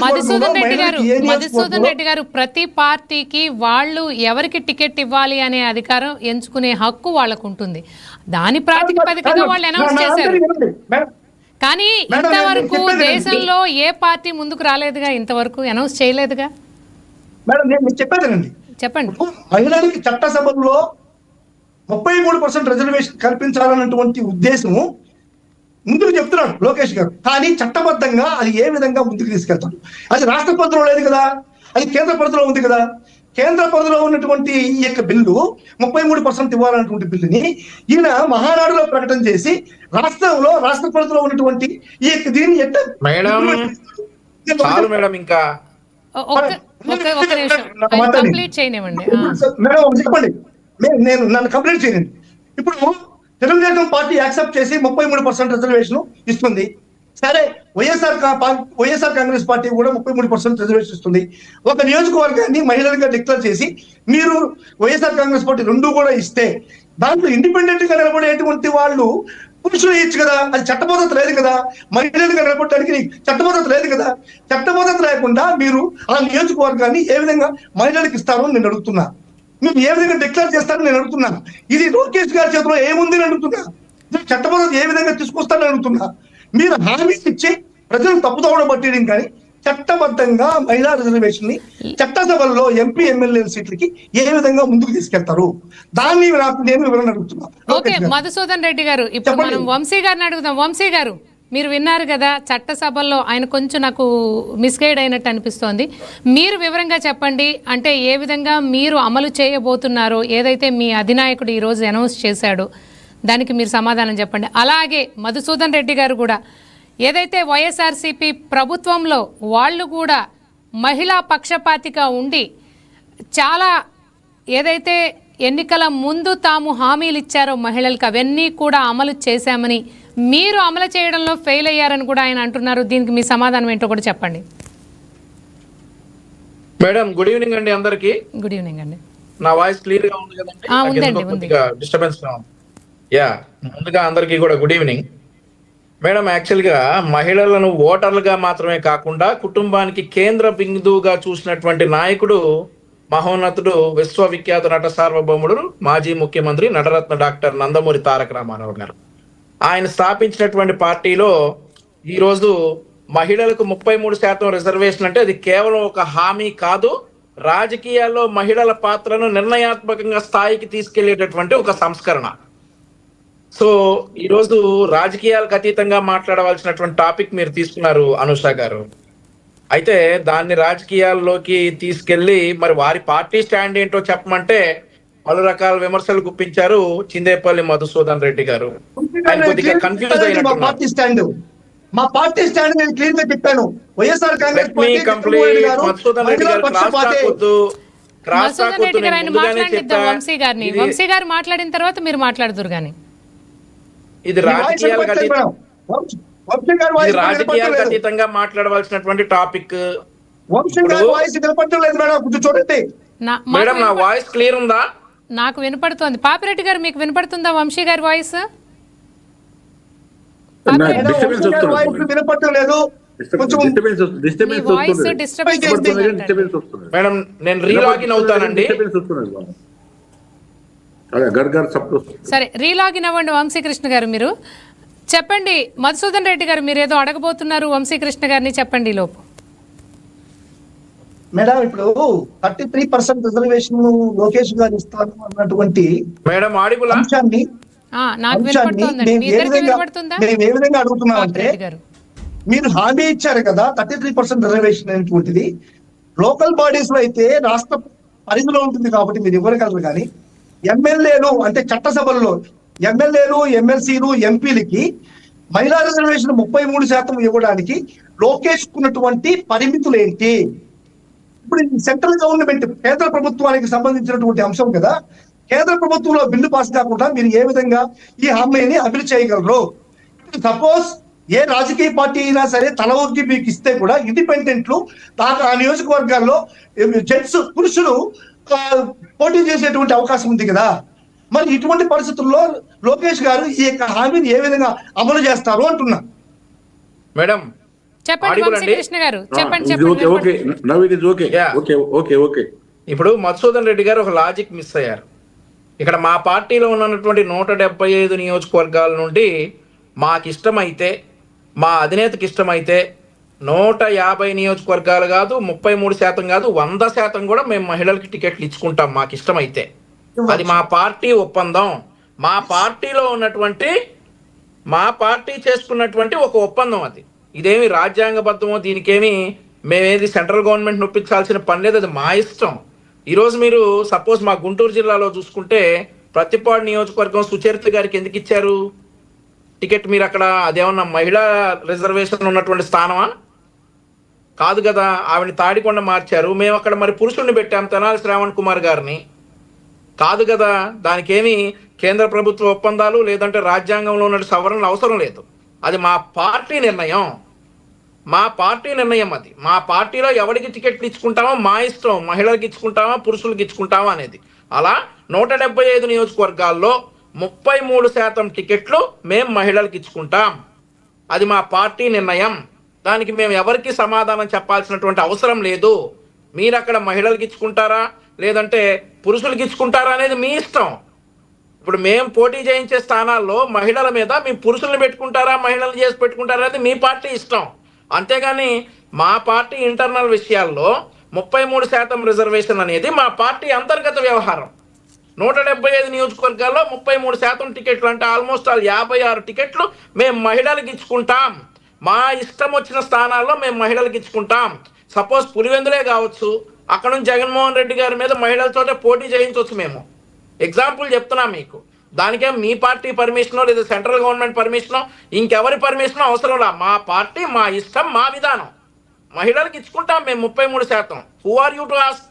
మధుసూదన్ రెడ్డి గారు ప్రతి పార్టీకి వాళ్ళు ఎవరికి టికెట్ ఇవ్వాలి అనే అధికారం ఎంచుకునే హక్కు వాళ్ళకు ఉంటుంది. దాని ప్రాతిపదికగా వాళ్ళు అనౌన్స్ చేశారు. కానీ ఇంతవరకు దేశంలో ఏ పార్టీ ముందుకు రాలేదుగా, ఇంతవరకు అనౌన్స్ చేయలేదుగా. మేడం నేను చెప్పేదేనండి, చెప్పండి. మహిళలకి చట్టసభల్లో 33% రిజర్వేషన్ కల్పించాలన్నటువంటి ఉద్దేశము ముందుకు చెప్తున్నాడు లోకేష్ గారు. కానీ చట్టబద్ధంగా అది ఏ విధంగా ముందుకు తీసుకెళ్తాడు? అది రాష్ట్ర పరిధిలో లేదు కదా, అది కేంద్ర పరిధిలో ఉంది కదా. కేంద్ర పరిధిలో ఉన్నటువంటి ఈ యొక్క బిల్లు 33% ఇవ్వాలన్నటువంటి బిల్లుని ఈయన మహానాడులో ప్రకటన చేసి రాష్ట్ర పరిధిలో ఉన్నటువంటి ఈ యొక్క దీన్ని ఇంకా కంప్లీట్ చేయనివ్వండి. మేడం చెప్పండి, నేను నన్ను కంప్లీట్ చేయండి. ఇప్పుడు తెలుగుదేశం పార్టీ యాక్సెప్ట్ చేసి 33% రిజర్వేషన్ ఇస్తుంది. సరే, వైఎస్ఆర్ కాంగ్రెస్ పార్టీ కూడా 33% రిజర్వేషన్ ఇస్తుంది. ఒక నియోజకవర్గాన్ని మహిళలుగా డిక్లేర్ చేసి మీరు వైఎస్ఆర్ కాంగ్రెస్ పార్టీ రెండు కూడా ఇస్తే దాంట్లో ఇండిపెండెంట్ గా నిలబడేటువంటి వాళ్ళు పురుషులు ఇచ్చు కదా. అది చట్టబద్ధత లేదు కదా. మహిళలుగా నిలబడడానికి చట్టబద్ధత లేదు కదా. చట్టబద్ధత లేకుండా మీరు ఆ నియోజకవర్గాన్ని ఏ విధంగా మహిళలకు ఇస్తారో నేను అడుగుతున్నా. మీరు ఏ విధంగా డిక్లేర్ చేస్తారని నేను అడుగుతున్నాను. ఇది లోకేష్ గారి చేతిలో ఏముంది అని అడుగుతున్నా. చట్టబద్ధత ఏ విధంగా తీసుకొస్తారని అడుగుతున్నా. మీరు హామీ ఇచ్చి ప్రజలు తప్పుదోవడం పట్టేయడం కానీ చట్టబద్ధంగా మహిళా రిజర్వేషన్ ని చట్టసభల్లో ఎంపీ ఎమ్మెల్యే సీట్లకి ఏ విధంగా ముందుకు తీసుకెళ్తారు? దాన్ని నేను వివరణ అడుగుతున్నా. ఓకే మధుసూదన్ రెడ్డి గారు, ఇప్పుడు మనం వంశీ గారిని అడుగుదాం. వంశీ గారు, మీరు విన్నారు కదా చట్టసభల్లో ఆయన కొంచెం నాకు మిస్గైడ్ అయినట్టు అనిపిస్తోంది. మీరు వివరంగా చెప్పండి. అంటే ఏ విధంగా మీరు అమలు చేయబోతున్నారో, ఏదైతే మీ అధినాయకుడు ఈరోజు అనౌన్స్ చేశాడో దానికి మీరు సమాధానం చెప్పండి. అలాగే మధుసూదన్ రెడ్డి గారు కూడా ఏదైతే వైఎస్ఆర్సీపీ ప్రభుత్వంలో వాళ్ళు కూడా మహిళా పక్షపాతిగా ఉండి చాలా ఏదైతే ఎన్నికల ముందు తాము హామీలు ఇచ్చారో మహిళలకు అవన్నీ కూడా అమలు చేశామని, మీరు అమలు చేయడంలో ఫెయిల్ అయ్యారని కూడా ఆయన అంటున్నారు. దీనికి మీ సమాధానం ఏంటో కూడా చెప్పండి. మేడం గుడ్ ఈవినింగ్ అండి అందరికి. గుడ్ ఈవినింగ్ అండి. నా వాయిస్ క్లియర్ గా ఉంది కదండి? ఉంది. డిస్టర్బెన్స్ యా, ముందుగా అందరికీ కూడా గుడ్ ఈవినింగ్. మేడం, యాక్చువల్గా మహిళలను ఓటర్లుగా మాత్రమే కాకుండా కుటుంబానికి కేంద్ర బిందువుగా చూసినటువంటి నాయకుడు మహోన్నతుడు విశ్వవిఖ్యాత నట సార్వభౌముడు మాజీ ముఖ్యమంత్రి నటరత్న డాక్టర్ నందమూరి తారక రామారావు గారు. ఆయన స్థాపించినటువంటి పార్టీలో ఈరోజు మహిళలకు 33% రిజర్వేషన్ అంటే అది కేవలం ఒక హామీ కాదు, రాజకీయాల్లో మహిళల పాత్రను నిర్ణయాత్మకంగా స్థాయికి తీసుకెళ్లేటటువంటి ఒక సంస్కరణ. సో ఈరోజు రాజకీయాలకు అతీతంగా మాట్లాడవలసినటువంటి టాపిక్ మీరు తీసుకున్నారు అనుష గారు. అయితే దాన్ని రాజకీయాల్లోకి తీసుకెళ్లి మరి వారి పార్టీ స్టాండ్ ఏంటో చెప్పమంటే పలు రకాల విమర్శలు గుప్పించారు చిందేపల్లి మధుసూదన్ రెడ్డి గారు. కొద్దిగా కన్ఫ్యూజ్ అయినట్టున్నారు. మా పార్టీ స్టాండ్ నేను క్లియర్ గా చెప్పాను. వైఎస్ఆర్ కాంగ్రెస్ మధుసూదన్ రెడ్డి గారు ఆయన మాట్లాడిద్దాం. వంశీ గారు మాట్లాడిన తర్వాత మీరు మాట్లాడుదురు గాని. ఇది రాజకీయాలకు అతీతంగా మాట్లాడవలసినటువంటి టాపిక్. మేడం నా వాయిస్ క్లియర్ ఉందా? నాకు వినపడుతోంది. పాపిరెడ్డి గారు మీకు వినపడుతుందా వంశీ గారి వాయిస్? మేడం నేను రీలాగిన్ అవుతానండి. సరే రీలాగిన్ అవ్వండి వంశీకృష్ణ గారు. మీరు చెప్పండి. మధుసూదన్ రెడ్డి గారు మీరు ఏదో అడగబోతున్నారు వంశీకృష్ణ గారిని, చెప్పండి లోపు. మేడం ఇప్పుడు 33% రిజర్వేషన్ లోకేష్ గారు ఇస్తాను అన్నటువంటి మేడం ఆడిబుల్ అంశాన్ని నాకు వినపడుతుందండి. మీ ఇద్దరికి వినపడుతుందా? మేము ఏ విధంగా అడుగుతున్నామంటే, మీరు హామీ ఇచ్చారు కదా 33% రిజర్వేషన్ అనేటువంటిది లోకల్ బాడీస్ లో అయితే రాష్ట్ర పరిధిలో ఉంటుంది కాబట్టి మీరు ఇవ్వగలరు. కానీ ఎమ్మెల్యేలు అంటే చట్టసభల్లో ఎమ్మెల్యేలు, ఎమ్మెల్సీలు, ఎంపీలకి మహిళా రిజర్వేషన్ 33% ఇవ్వడానికి లోకేష్ ఉన్నటువంటి పరిమితులు ఏంటి? ఇప్పుడు సెంట్రల్ గవర్నమెంట్ కేంద్ర ప్రభుత్వానికి సంబంధించినటువంటి అంశం కదా. కేంద్ర ప్రభుత్వంలో బిల్లు పాస్ కాకుండా మీరు ఏ విధంగా ఈ హామీని అమలు చేయగలరు? సపోజ్ ఏ రాజకీయ పార్టీ అయినా సరే తల ఒగ్గి మీకు ఇస్తే కూడా ఇండిపెండెంట్లు ఆ నియోజకవర్గాల్లో జెంట్స్ పురుషులు పోటీ చేసేటువంటి అవకాశం ఉంది కదా. మరి ఇటువంటి పరిస్థితుల్లో లోకేష్ గారు ఈ యొక్క హామీని ఏ విధంగా అమలు చేస్తారు అంటున్నా. మేడం చెప్పండి Audible అండి? వంశీకృష్ణ గారు, చెప్పండి ఇది ఓకే చెప్పండి. ఓకే నవీన్ ఇది okay Yeah. Okay okay okay ఇప్పుడు మధుసూదన్ రెడ్డి గారు ఒక లాజిక్ మిస్ అయ్యారు. ఇక్కడ మా పార్టీలో ఉన్నటువంటి 175 నియోజకవర్గాల నుండి మాకు ఇష్టమైతే, మా అధినేతకి ఇష్టమైతే 150 నియోజకవర్గాలు కాదు, 33% కాదు, 100% కూడా మేము మహిళలకి టికెట్లు ఇచ్చుకుంటాం మాకు ఇష్టమైతే. అది మా పార్టీ ఒప్పందం. మా పార్టీలో ఉన్నటువంటి, మా పార్టీ చేసుకున్నటువంటి ఒక ఒప్పందం అది. ఇదేమి రాజ్యాంగబద్ధమో, దీనికేమి మేమేది సెంట్రల్ గవర్నమెంట్ నొప్పించాల్సిన పని లేదు, అది మా ఇష్టం. ఈరోజు మీరు సపోజ్ మా గుంటూరు జిల్లాలో చూసుకుంటే ప్రతిపాడు నియోజకవర్గం సుచరిత గారికి ఎందుకు ఇచ్చారు టికెట్? మీరు అక్కడ అదేమన్నా మహిళా రిజర్వేషన్ ఉన్నటువంటి స్థానమా? కాదు కదా. ఆవిడని తాడికొండ మార్చారు. మేము అక్కడ మరి పురుషుడిని పెట్టాం, తెనాలి శ్రావణ్ కుమార్ గారిని. కాదు కదా. దానికి ఏమి కేంద్ర ప్రభుత్వ ఒప్పందాలు లేదంటే రాజ్యాంగంలో ఉన్న సవరణలు అవసరం లేదు. అది మా పార్టీ నిర్ణయం. మా పార్టీ నిర్ణయం అది. మా పార్టీలో ఎవరికి టికెట్లు ఇచ్చుకుంటామో మా ఇష్టం. మహిళలకు ఇచ్చుకుంటామా, పురుషులకు ఇచ్చుకుంటామా అనేది. అలా 175 నియోజకవర్గాల్లో 33% టికెట్లు మేము మహిళలకు ఇచ్చుకుంటాం. అది మా పార్టీ నిర్ణయం. దానికి మేము ఎవరికి సమాధానం చెప్పాల్సినటువంటి అవసరం లేదు. మీరు అక్కడ మహిళలకు ఇచ్చుకుంటారా లేదంటే పురుషులకు ఇచ్చుకుంటారా అనేది మీ ఇష్టం. ఇప్పుడు మేము పోటీ చేయించే స్థానాల్లో మహిళల మీద మీ పురుషుల్ని పెట్టుకుంటారా, మహిళలు చేసి పెట్టుకుంటారా అనేది మీ పార్టీ ఇష్టం. అంతేగాని మా పార్టీ ఇంటర్నల్ విషయాల్లో 33% రిజర్వేషన్ అనేది మా పార్టీ అంతర్గత వ్యవహారం. 175 నియోజకవర్గాల్లో 33% టికెట్లు అంటే ఆల్మోస్ట్ 56 టికెట్లు మేము మహిళలకు ఇచ్చుకుంటాం. మా ఇష్టం వచ్చిన స్థానాల్లో మేము మహిళలకు ఇచ్చుకుంటాం. సపోజ్ పులివెందులే కావచ్చు, అక్కడ నుంచి జగన్మోహన్ రెడ్డి గారి మీద మహిళలతోటే పోటీ చేయించవచ్చు. మేము ఎగ్జాంపుల్ చెప్తున్నాం మీకు. దానికేం మీ పార్టీ పర్మిషనో లేదా సెంట్రల్ గవర్నమెంట్ పర్మిషనో ఇంకెవరి పర్మిషనో అవసరం లా. మా పార్టీ, మా ఇష్టం, మా విధానం. మహిళలకు ఇచ్చుకుంటాం మేము 33%. Who are you to ask?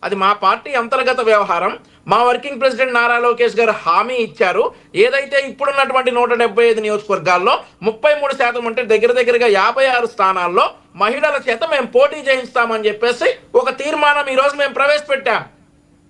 అది మా పార్టీ అంతర్గత వ్యవహారం. మా వర్కింగ్ ప్రెసిడెంట్ నారా లోకేష్ గారు హామీ ఇచ్చారు. ఏదైతే ఇప్పుడున్నటువంటి 175 నియోజకవర్గాల్లో 33% అంటే దగ్గరగా 56 స్థానాల్లో మహిళల చేత మేము పోటీ చేయిస్తామని చెప్పేసి ఒక తీర్మానం ఈరోజు మేము ప్రవేశపెట్టాం.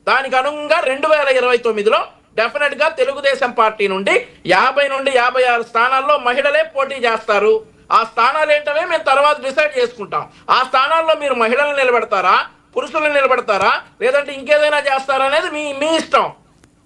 దానికి అనుగుణంగా 2029లో డెఫినెట్ గా తెలుగుదేశం పార్టీ నుండి 50 నుండి 56 స్థానాల్లో మహిళలే పోటీ చేస్తారు. ఆ స్థానాలు ఏంటనే మేము తర్వాత డిసైడ్ చేసుకుంటాం. ఆ స్థానాల్లో మీరు మహిళలను నిలబెడతారా, పురుషులను నిలబెడతారా, లేదంటే ఇంకేదైనా చేస్తారా అనేది మీ ఇష్టం.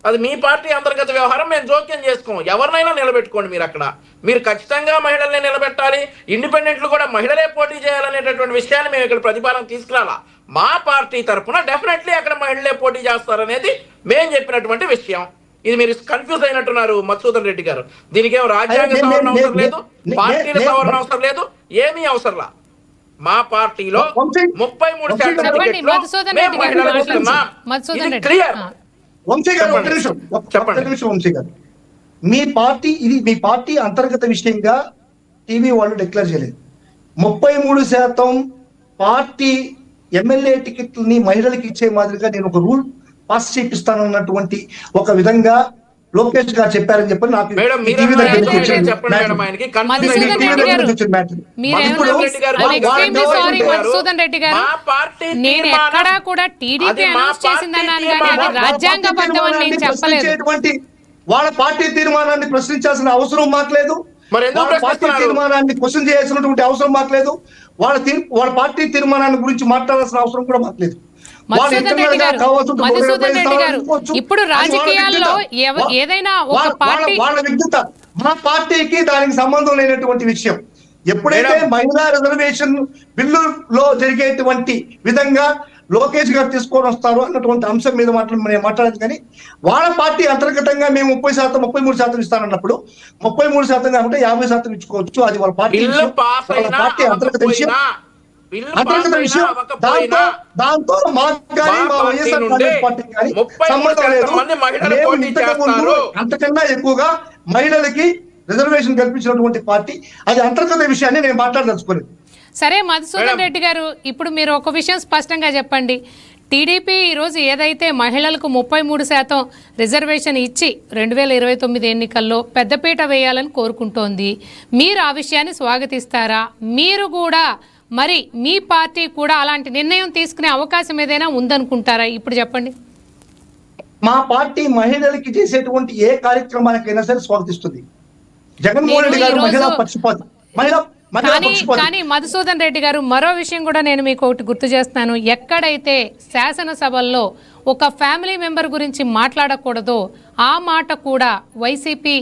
అది మీ పార్టీ అంతర్గత వ్యవహారం. మేము జోక్యం చేసుకోం. ఎవరినైనా నిలబెట్టుకోండి. మీరు అక్కడ మీరు ఖచ్చితంగా మహిళల్ని నిలబెట్టాలి, ఇండిపెండెంట్లు కూడా మహిళలే పోటీ చేయాలనేటటువంటి విషయాన్ని మేము ఇక్కడ ప్రతిపాదన తీసుకురాలా. మా పార్టీ తరఫున డెఫినెట్లీ అక్కడ మహిళలే పోటీ చేస్తారనేది మేము చెప్పినటువంటి విషయం. ఇది మీరు కన్ఫ్యూజ్ అయినట్టున్నారు మధుసూదన్ రెడ్డి గారు. దీనికి ఏమో రాజ్యాంగ సవరణ అవసరం లేదు, పార్టీల సవరణ అవసరం లేదు, ఏమీ అవసరంలా. మా పార్టీలో 33% క్లియర్. వంశీ గారు ఒక్క నిమిషం వంశీ గారు, మీ పార్టీ అంతర్గత విషయంగా టీవీ వాళ్ళు డిక్లేర్ చేయలేదు. 33% పార్టీ ఎమ్మెల్యే టికెట్లని మహిళలకు ఇచ్చే మాదిరిగా నేను ఒక రూల్ పాస్ చేపిస్తానన్నటువంటి ఒక విధంగా లోకేష్ గారు చెప్పారని చెప్పి నాకు వాళ్ళ పార్టీ తీర్మానాన్ని ప్రశ్నించాల్సిన అవసరం మాకు లేదు. పార్టీ తీర్మానాన్ని క్వశ్చన్ చేయాల్సినటువంటి అవసరం మాకు లేదు. వాళ్ళ పార్టీ తీర్మానాన్ని గురించి మాట్లాడాల్సిన అవసరం కూడా మాకు లేదు. మధుసూదన్ రెడ్డి గారు, ఇప్పుడు రాజకీయాల్లో ఏదైనా ఒక పార్టీ, వాళ్ళ విజ్ఞత మా పార్టీకి దానికి సంబంధం లేనటువంటి విషయం. ఎప్పుడైతే మహిళా రిజర్వేషన్ బిల్లులో జరిగేటువంటి విధంగా లోకేష్ గారు తీసుకొని వస్తారు అన్నటువంటి అంశం మీద మాట్లాడదు. కానీ వాళ్ళ పార్టీ అంతర్గతంగా మేము 33% ఇస్తానన్నప్పుడు 33% కాబట్టి 50% ఇచ్చుకోవచ్చు. అది వాళ్ళ పార్టీ అంతర్గత విషయం. దాంతో మాకు కానీ మా వైఎస్ఆర్ కాంగ్రెస్ పార్టీ కానీ సంబంధం లేదు. అంతకన్నా ఎక్కువగా మహిళలకి రిజర్వేషన్ కల్పించినటువంటి పార్టీ. అది అంతర్గత విషయాన్ని నేను మాట్లాడదలుచుకోలేదు. సరే మధుసూదన్ రెడ్డి గారు, ఇప్పుడు మీరు ఒక విషయం స్పష్టంగా చెప్పండి. టీడీపీ ఈరోజు ఏదైతే మహిళలకు 33% రిజర్వేషన్ ఇచ్చి 2029 ఎన్నికల్లో పెద్దపీట వేయాలని కోరుకుంటోంది. మీరు ఆ విషయాన్ని స్వాగతిస్తారా? మీరు కూడా మరి మీ పార్టీ కూడా అలాంటి నిర్ణయం తీసుకునే అవకాశం ఏదైనా ఉందనుకుంటారా? ఇప్పుడు చెప్పండి. మా పార్టీ మహిళలకి చేసేటువంటి ఏ కార్యక్రమానికైనా సరే స్వాగతిస్తుంది. జగన్మోహన్ రెడ్డి గారు నేను మహిళా ఈరోజు- పక్షపాతి, మహిళా పక్షపాతి. కానీ మధుసూదన్ రెడ్డి గారు, మరో విషయం కూడా నేను మీకు ఒకటి గుర్తు చేస్తాను. ఎక్కడైతే శాసనసభల్లో ఒక ఫ్యామిలీ మెంబర్ గురించి మాట్లాడకూడదో ఆ మాట కూడా వైసీపీ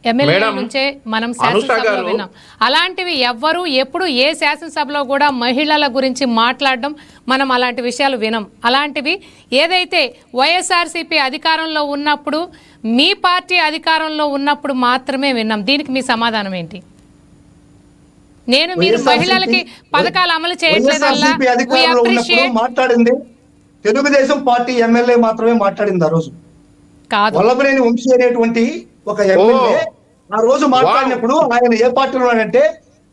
ఎమ్మెల్యే మేడం, నుంచే మనం అనుష శాసనసభలో గారు- విన్నాం. అలాంటివి ఎవ్వరూ ఎప్పుడు ఏ శాసనసభలో కూడా మహిళల గురించి మాట్లాడడం మనం అలాంటి విషయాలు వినం. అలాంటివి ఏదైతే వైఎస్ఆర్సీపీ అధికారంలో ఉన్నప్పుడు, మీ పార్టీ అధికారంలో ఉన్నప్పుడు మాత్రమే విన్నాం. దీనికి మీ సమాధానం ఏంటి? నేను మీరు మహిళలకి పథకాలు అమలు చేయట్లేదల్లా వైఎస్ఆర్సీపీ అధికారంలో ఉన్నప్పుడు మాట్లాడింది తెలుగుదేశం పార్టీ ఎమ్మెల్యే మాత్రమే మాట్లాడింది. ఆ రోజు కాదు, వల్లభనేని వంశీ అనేటువంటి ఒక ఎమ్మెల్యే ఆ రోజు మాట్లాడినప్పుడు ఆయన ఏ పార్టీలో ఉన్నాడంటే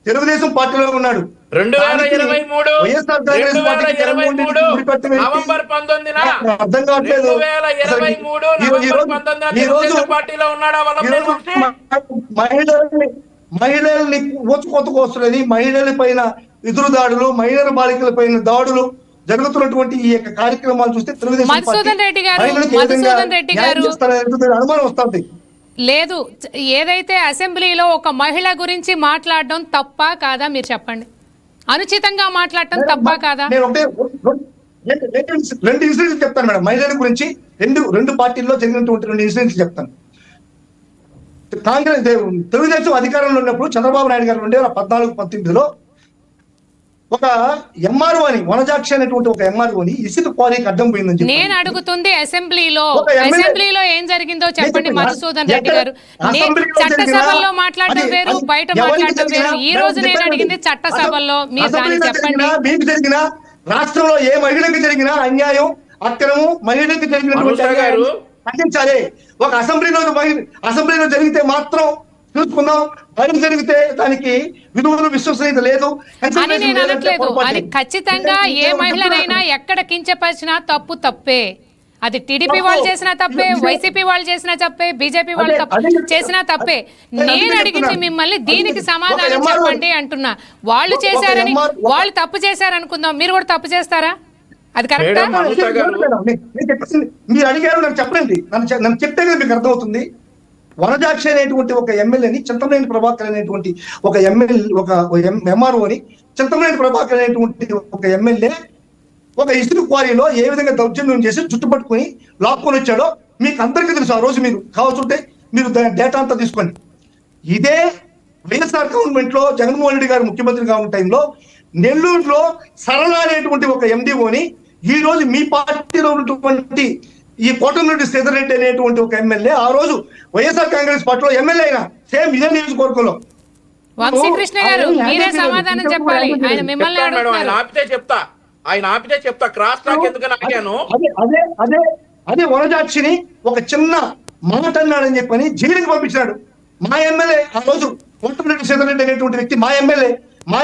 తెలుగుదేశం పార్టీలో ఉన్నాడు. 2023 వైఎస్ఆర్ కాంగ్రెస్ పార్టీకి జగన్మోహన్ రెడ్డికి ముడిపెట్టడం ఏంటి? నవంబర్ 19న నాకు అర్థం కావట్లేదు. 2023 నవంబర్ 19న తెలుగుదేశం పార్టీలో ఉన్నాడా వల్లభనేని వంశీ? మహిళల్ని ఊచకొత్తకొస్తున్నది, మహిళల పైన ఎదురు దాడులు, మహిళల బాలికల పైన దాడులు జరుగుతున్నటువంటి ఈ యొక్క కార్యక్రమాలు చూస్తే తెలుగుదేశం పార్టీ మధుసూదన్ రెడ్డి గారు, మహిళలకు ఏ విధంగా మధుసూదన్ రెడ్డి న్యాయం గారు- చేస్తారనేటువంటి అనుమానం వస్తుంది. లేదు, ఏదైతే అసెంబ్లీలో ఒక మహిళ గురించి మాట్లాడడం తప్పా కాదా మీరు చెప్పండి. అనుచితంగా మాట్లాడటం తప్పా కాదా? నేను ఒకటే రెండు ఇన్సిడెంట్స్ చెప్తాను మేడం. మహిళల గురించి రెండు పార్టీల్లో జరిగినటువంటి 2 ఇన్సిడెంట్స్ చెప్తాను. కాంగ్రెస్ తెలుగుదేశం అధికారంలో ఉన్నప్పుడు చంద్రబాబు నాయుడు గారు 2014-19లో ఒక ఎంఆర్ఓ అని, వనజాక్షి అనేటువంటి ఒక ఎంఆర్ఓని ఇసుక క్వారీకి అడ్డం పోయిందని చెప్పి నేను అడుగుతుంది అసెంబ్లీలో ఒక ఎమ్మెల్యే- అసెంబ్లీలో ఏం జరిగిందో చెప్పండి నేను మధుసూదన్ రెడ్డి ఎక్కడ- గారు. అసెంబ్లీలో చట్టసభల్లో జరిగినా, మాట్లాడడం అది- వేరు, అది బయట ఎవరికి మాట్లాడడం వేరు. జరిగినా, ఈ రోజు నేను చెప్పండి. అడిగింది చట్టసభల్లో, మీరు దాన్ని అసెంబ్లీలో చెప్పండి. జరిగినా, మీకు జరిగినా, రాష్ట్రంలో ఏ మహిళకి జరిగినా అన్యాయం, అక్రమం, మహిళకి జరిగినటువంటి అనుష గారు- ఖండించాలి. ఒక అసెంబ్లీలో జరిగితే మాత్రం చూసుకుందాం, బయట జరిగితే దానికి విలువలు విశ్వసనీయత లేదు అని నేను అనట్లేదు. అది ఖచ్చితంగా ఏ మహిళనైనా ఎక్కడ కించపరిచినా తప్పే. అది టీడీపీ వాళ్ళు చేసినా తప్పే, వైసీపీ వాళ్ళు చేసినా తప్పే, బీజేపీ వాళ్ళు చేసినా తప్పే. నేను అడిగింది మిమ్మల్ని దీనికి సమాధానం చెప్పండి అంటున్నా. వాళ్ళు చేశారని, వాళ్ళు తప్పు చేశారనుకుందాం, మీరు కూడా తప్పు చేస్తారా? అది కరెక్టా? మేడం, అనుష గారు- మీరు అడిగారు, నాకు చెప్పండి. నన్ను చెప్తే కదా మీకు అర్థమవుతుంది. వనజాక్షి అనేటువంటి ఒక ఎమ్మెల్యేని, చింతమనేని ప్రభాకర్ అనేటువంటి ఒక ఎమ్మెల్యే, ఒక ఎంఆర్ఓని, చింతమనేని ప్రభాకర్ అనేటువంటి ఒక ఎమ్మెల్యే ఒక ఇసుక క్వారీలో ఏ విధంగా దౌర్జన్యం చేసి చుట్టుపట్టుకుని లాక్కొని వచ్చాడో మీకు అందరికీ తెలుసు. ఆ రోజు మీరు కావాల్సింటే మీరు డేటా అంతా తీసుకోండి. ఇదే వైఎస్ఆర్ గవర్నమెంట్ లో జగన్మోహన్ రెడ్డి గారు ముఖ్యమంత్రిగా ఉన్న టైంలో నెల్లూరులో సరళ అనేటువంటి ఒక ఎండిఓని ఈ రోజు మీ పార్టీలో ఉన్నటువంటి ఈ కోటమిరెడ్డి శ్రీధర్ రెడ్డి అనేటువంటి ఒక ఎమ్మెల్యే ఆ రోజు వైఎస్ఆర్ కాంగ్రెస్ పార్టీలో ఎమ్మెల్యే అయినా సేమ్ ఇదే నియోజకవర్గంలో. వంశీకృష్ణ గారు, మీరే సమాధానం చెప్పాలి. ఆయన మిమ్మల్ని చెప్తాను మేడం, ఆయన అడుగుతున్నారు. ఆపితే చెప్తా క్రాస్ టాక్ ఎందుకని ఆగాను. అదే వనజాక్షిని ఒక చిన్న మాట అన్నాడని చెప్పని జైలుకి పంపించాడు. మా ఎమ్మెల్యే ఆ రోజు కోటమిరెడ్డి శ్రీధర్ రెడ్డి అనేటువంటి వ్యక్తి మా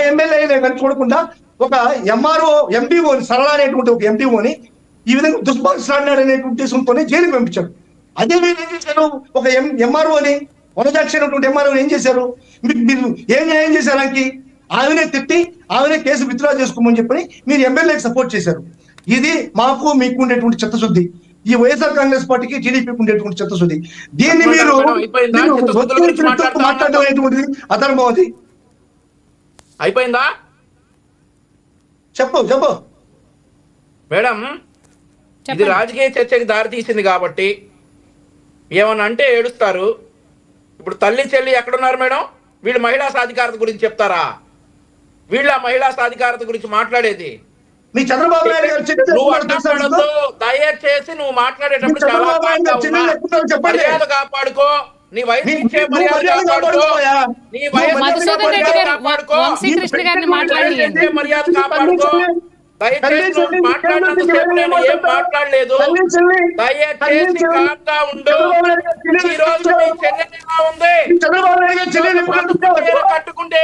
ఎమ్మెల్యే కానీ చూడకుండా ఒక ఎంఆర్ఓ ఎంపీఓని, సరళ అనేటువంటి ఒక ఎంపీఓని ఈ విధంగా దుష్పాట్లాడినాడు అనే ఉద్దేశంతోనే జైలుకి పంపించారు. అదే మీరు ఏం చేశారు? ఒక ఎంఆర్ఓని, వనజాక్షి అనేటువంటి ఎంఆర్ఓని ఏం చేశారు? మీరు ఏం న్యాయం చేశారు? ఆయనకి ఆమెనే తిట్టి ఆమెనే కేసు విత్డ్రా చేసుకోమని చెప్పని మీరు ఎమ్మెల్యేకి సపోర్ట్ చేశారు. ఇది మాకు మీకు ఉండేటువంటి చిత్తశుద్ధి, ఈ వైఎస్ఆర్ కాంగ్రెస్ పార్టీకి టీడీపీకి ఉండేటువంటి చిత్తశుద్ధి. దీన్ని మీరు మాట్లాడడం అనేటువంటిది అధర్మం. అది అయిపోయిందా? చెప్పు మేడం, ఇది రాజకీయ చర్చకి దారి తీసింది కాబట్టి ఏమన్నా అంటే ఏడుస్తారు. ఇప్పుడు తల్లి చెల్లి ఎక్కడున్నారు మేడం? వీళ్ళు మహిళా సాధికారత గురించి చెప్తారా? వీళ్ళ మహిళా సాధికారత గురించి మాట్లాడేది? మీ చంద్రబాబు నాయుడు గారు నువ్వు అడ్డపడద్దు, దయచేసి నువ్వు మాట్లాడేటప్పుడు చాలా మర్యాద కాపాడుకో. నీ వయసు ఇచ్చే మర్యాద కాపాడుకో. నీ వయసు మర్యాద కాపాడుకో. వంశీకృష్ణ గారిని మాట్లాడి మర్యాద కాపాడుకో. దయచేసి నువ్వు మాట్లాడినంతసేపు నేను ఏం మాట్లాడలేదు. దయచేసి కాంతా ఉండు. ఈ రోజు మీ చెల్లెలా ఉంది కట్టుకుంటే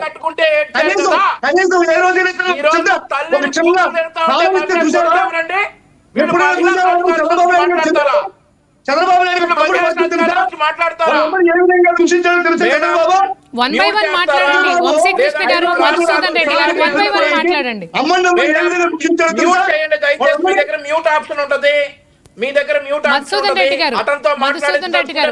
కట్టుకుంటే చంద్రబాబు నాయుడు గారు తమ్ముడు పరిస్థితి తెలుసా? మాట్లాడతారా? వాళ్ళ అమ్మని ఏ విధంగా దూషించారో తెలుసా చంద్రబాబు? వన్ బై వన్ మాట్లాడండి. వంశీకృష్ణ గారు, మధుసూదన్ రెడ్డి గారు, వన్ బై వన్ మాట్లాడండి. అమ్మని ఏ విధంగా దూషించారో తెలుసా? మ్యూట్ చేయండి దయచేసి. మీ దగ్గర మ్యూట్ ఆప్షన్ ఉంటది. మీ దగ్గర మ్యూట్ ఆప్షన్ మధుసూదన్ రెడ్డి గారు, అతనితో మధుసూదన్ రెడ్డి గారు